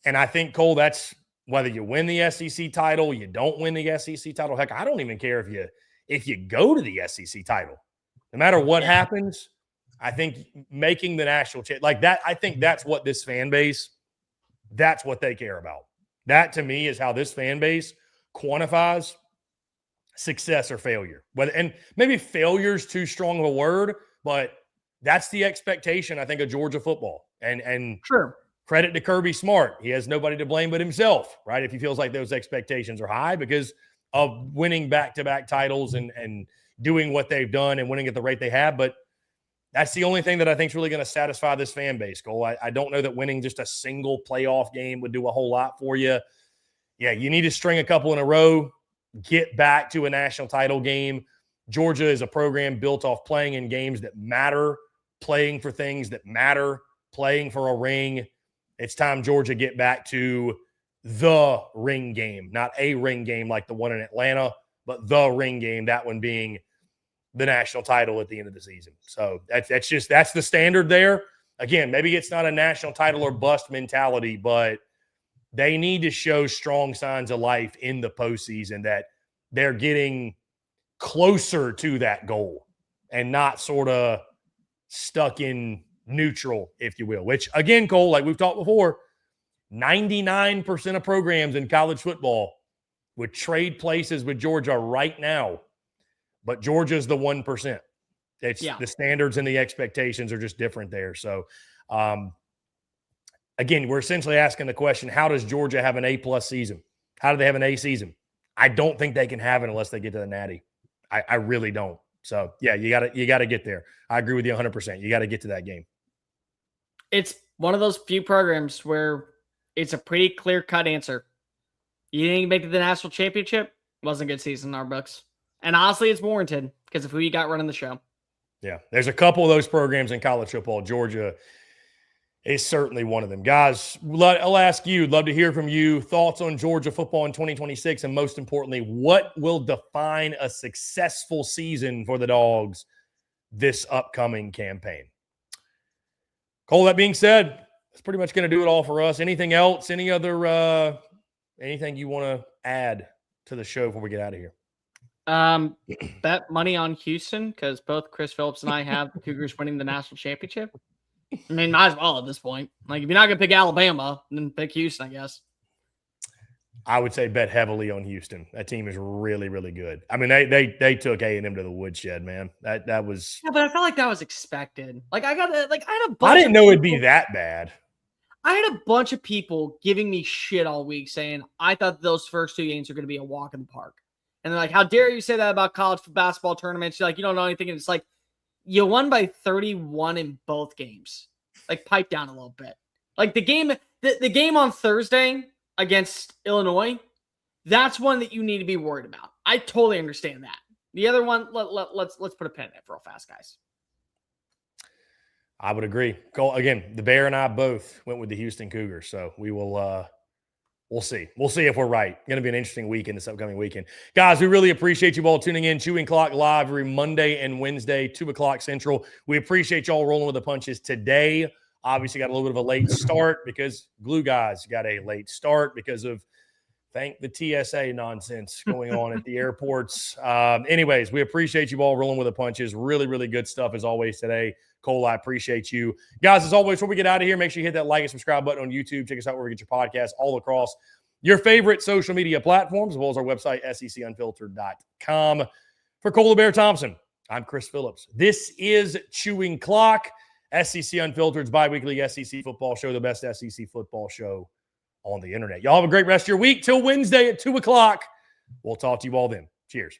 And I think, Cole, that's whether you win the SEC title, you don't win the SEC title. Heck, I don't even care if you go to the SEC title. No matter what happens, I think making the national like that, I think that's what this fan base, that's what they care about. That, to me, is how this fan base quantifies success or failure. And maybe failure is too strong of a word, but that's the expectation, I think, of Georgia football. And sure. Credit to Kirby Smart. He has nobody to blame but himself, right? If he feels like those expectations are high because of winning back-to-back titles and doing what they've done and winning at the rate they have. But that's the only thing that I think is really going to satisfy this fan base, Cole. I don't know that winning just a single playoff game would do a whole lot for you. Yeah, you need to string a couple in a row, get back to a national title game. Georgia is a program built off playing in games that matter, playing for things that matter, playing for a ring. It's time Georgia get back to the ring game, not a ring game like the one in Atlanta, but the ring game, that one being the national title at the end of the season. So that's the standard there. Again, maybe it's not a national title or bust mentality, but they need to show strong signs of life in the postseason that they're getting closer to that goal and not sort of stuck in neutral, if you will, which, again, Cole, like we've talked before, 99% of programs in college football would trade places with Georgia right now, but Georgia's the 1%. It's the standards and the expectations are just different there. So, again, we're essentially asking the question, how does Georgia have an A+ season? How do they have an A season? I don't think they can have it unless they get to the Natty. I really don't. So, yeah, you got to get there. I agree with you 100%. You got to get to that game. It's one of those few programs where it's a pretty clear-cut answer. You didn't make it to the national championship, wasn't a good season in our books. And honestly, it's warranted because of who you got running the show. Yeah, there's a couple of those programs in college football. Georgia is certainly one of them. Guys, I'll ask you, love to hear from you, thoughts on Georgia football in 2026, and most importantly, what will define a successful season for the Dogs this upcoming campaign? Cole, that being said, that's pretty much going to do it all for us. Anything else? Any other anything you want to add to the show before we get out of here? Bet money on Houston because both Chris Phillips and I have the Cougars winning the national championship. I mean, might as well at this point. Like, if you're not going to pick Alabama, then pick Houston, I guess. I would say bet heavily on Houston. That team is really, really good. I mean, they took A&M to the woodshed, man. That was. Yeah, but I felt like that was expected. Like, I had a bunch. I didn't know it'd be that bad. I had a bunch of people giving me shit all week saying I thought those first two games were going to be a walk in the park, and they're like, "How dare you say that about college basketball tournaments? You're like, you don't know anything." And it's like, you won by 31 in both games. Like, pipe down a little bit. Like the game on Thursday against Illinois, that's one that you need to be worried about. I totally understand that. The other one, let's put a pin in it real fast, guys. I would agree. Again, the Bear and I both went with the Houston Cougars, so we will. We'll see. We'll see if we're right. Going to be an interesting weekend this upcoming weekend. Guys, we really appreciate you all tuning in. Chewing Clock live every Monday and Wednesday, 2 o'clock Central. We appreciate y'all rolling with the punches today. Obviously got a little bit of a late start because Glue Guys got a late start because of thank the TSA nonsense going on at the airports. Anyways, we appreciate you all rolling with the punches. Really, really good stuff as always today. Cole, I appreciate you. Guys, as always, before we get out of here, make sure you hit that like and subscribe button on YouTube. Check us out where we get your podcasts all across your favorite social media platforms, as well as our website, SECUnfiltered.com. For Cole Bear Thompson, I'm Chris Phillips. This is Chewing Clock, SEC Unfiltered's bi-weekly SEC football show, the best SEC football show on the internet. Y'all have a great rest of your week. Till Wednesday at 2 o'clock. We'll talk to you all then. Cheers.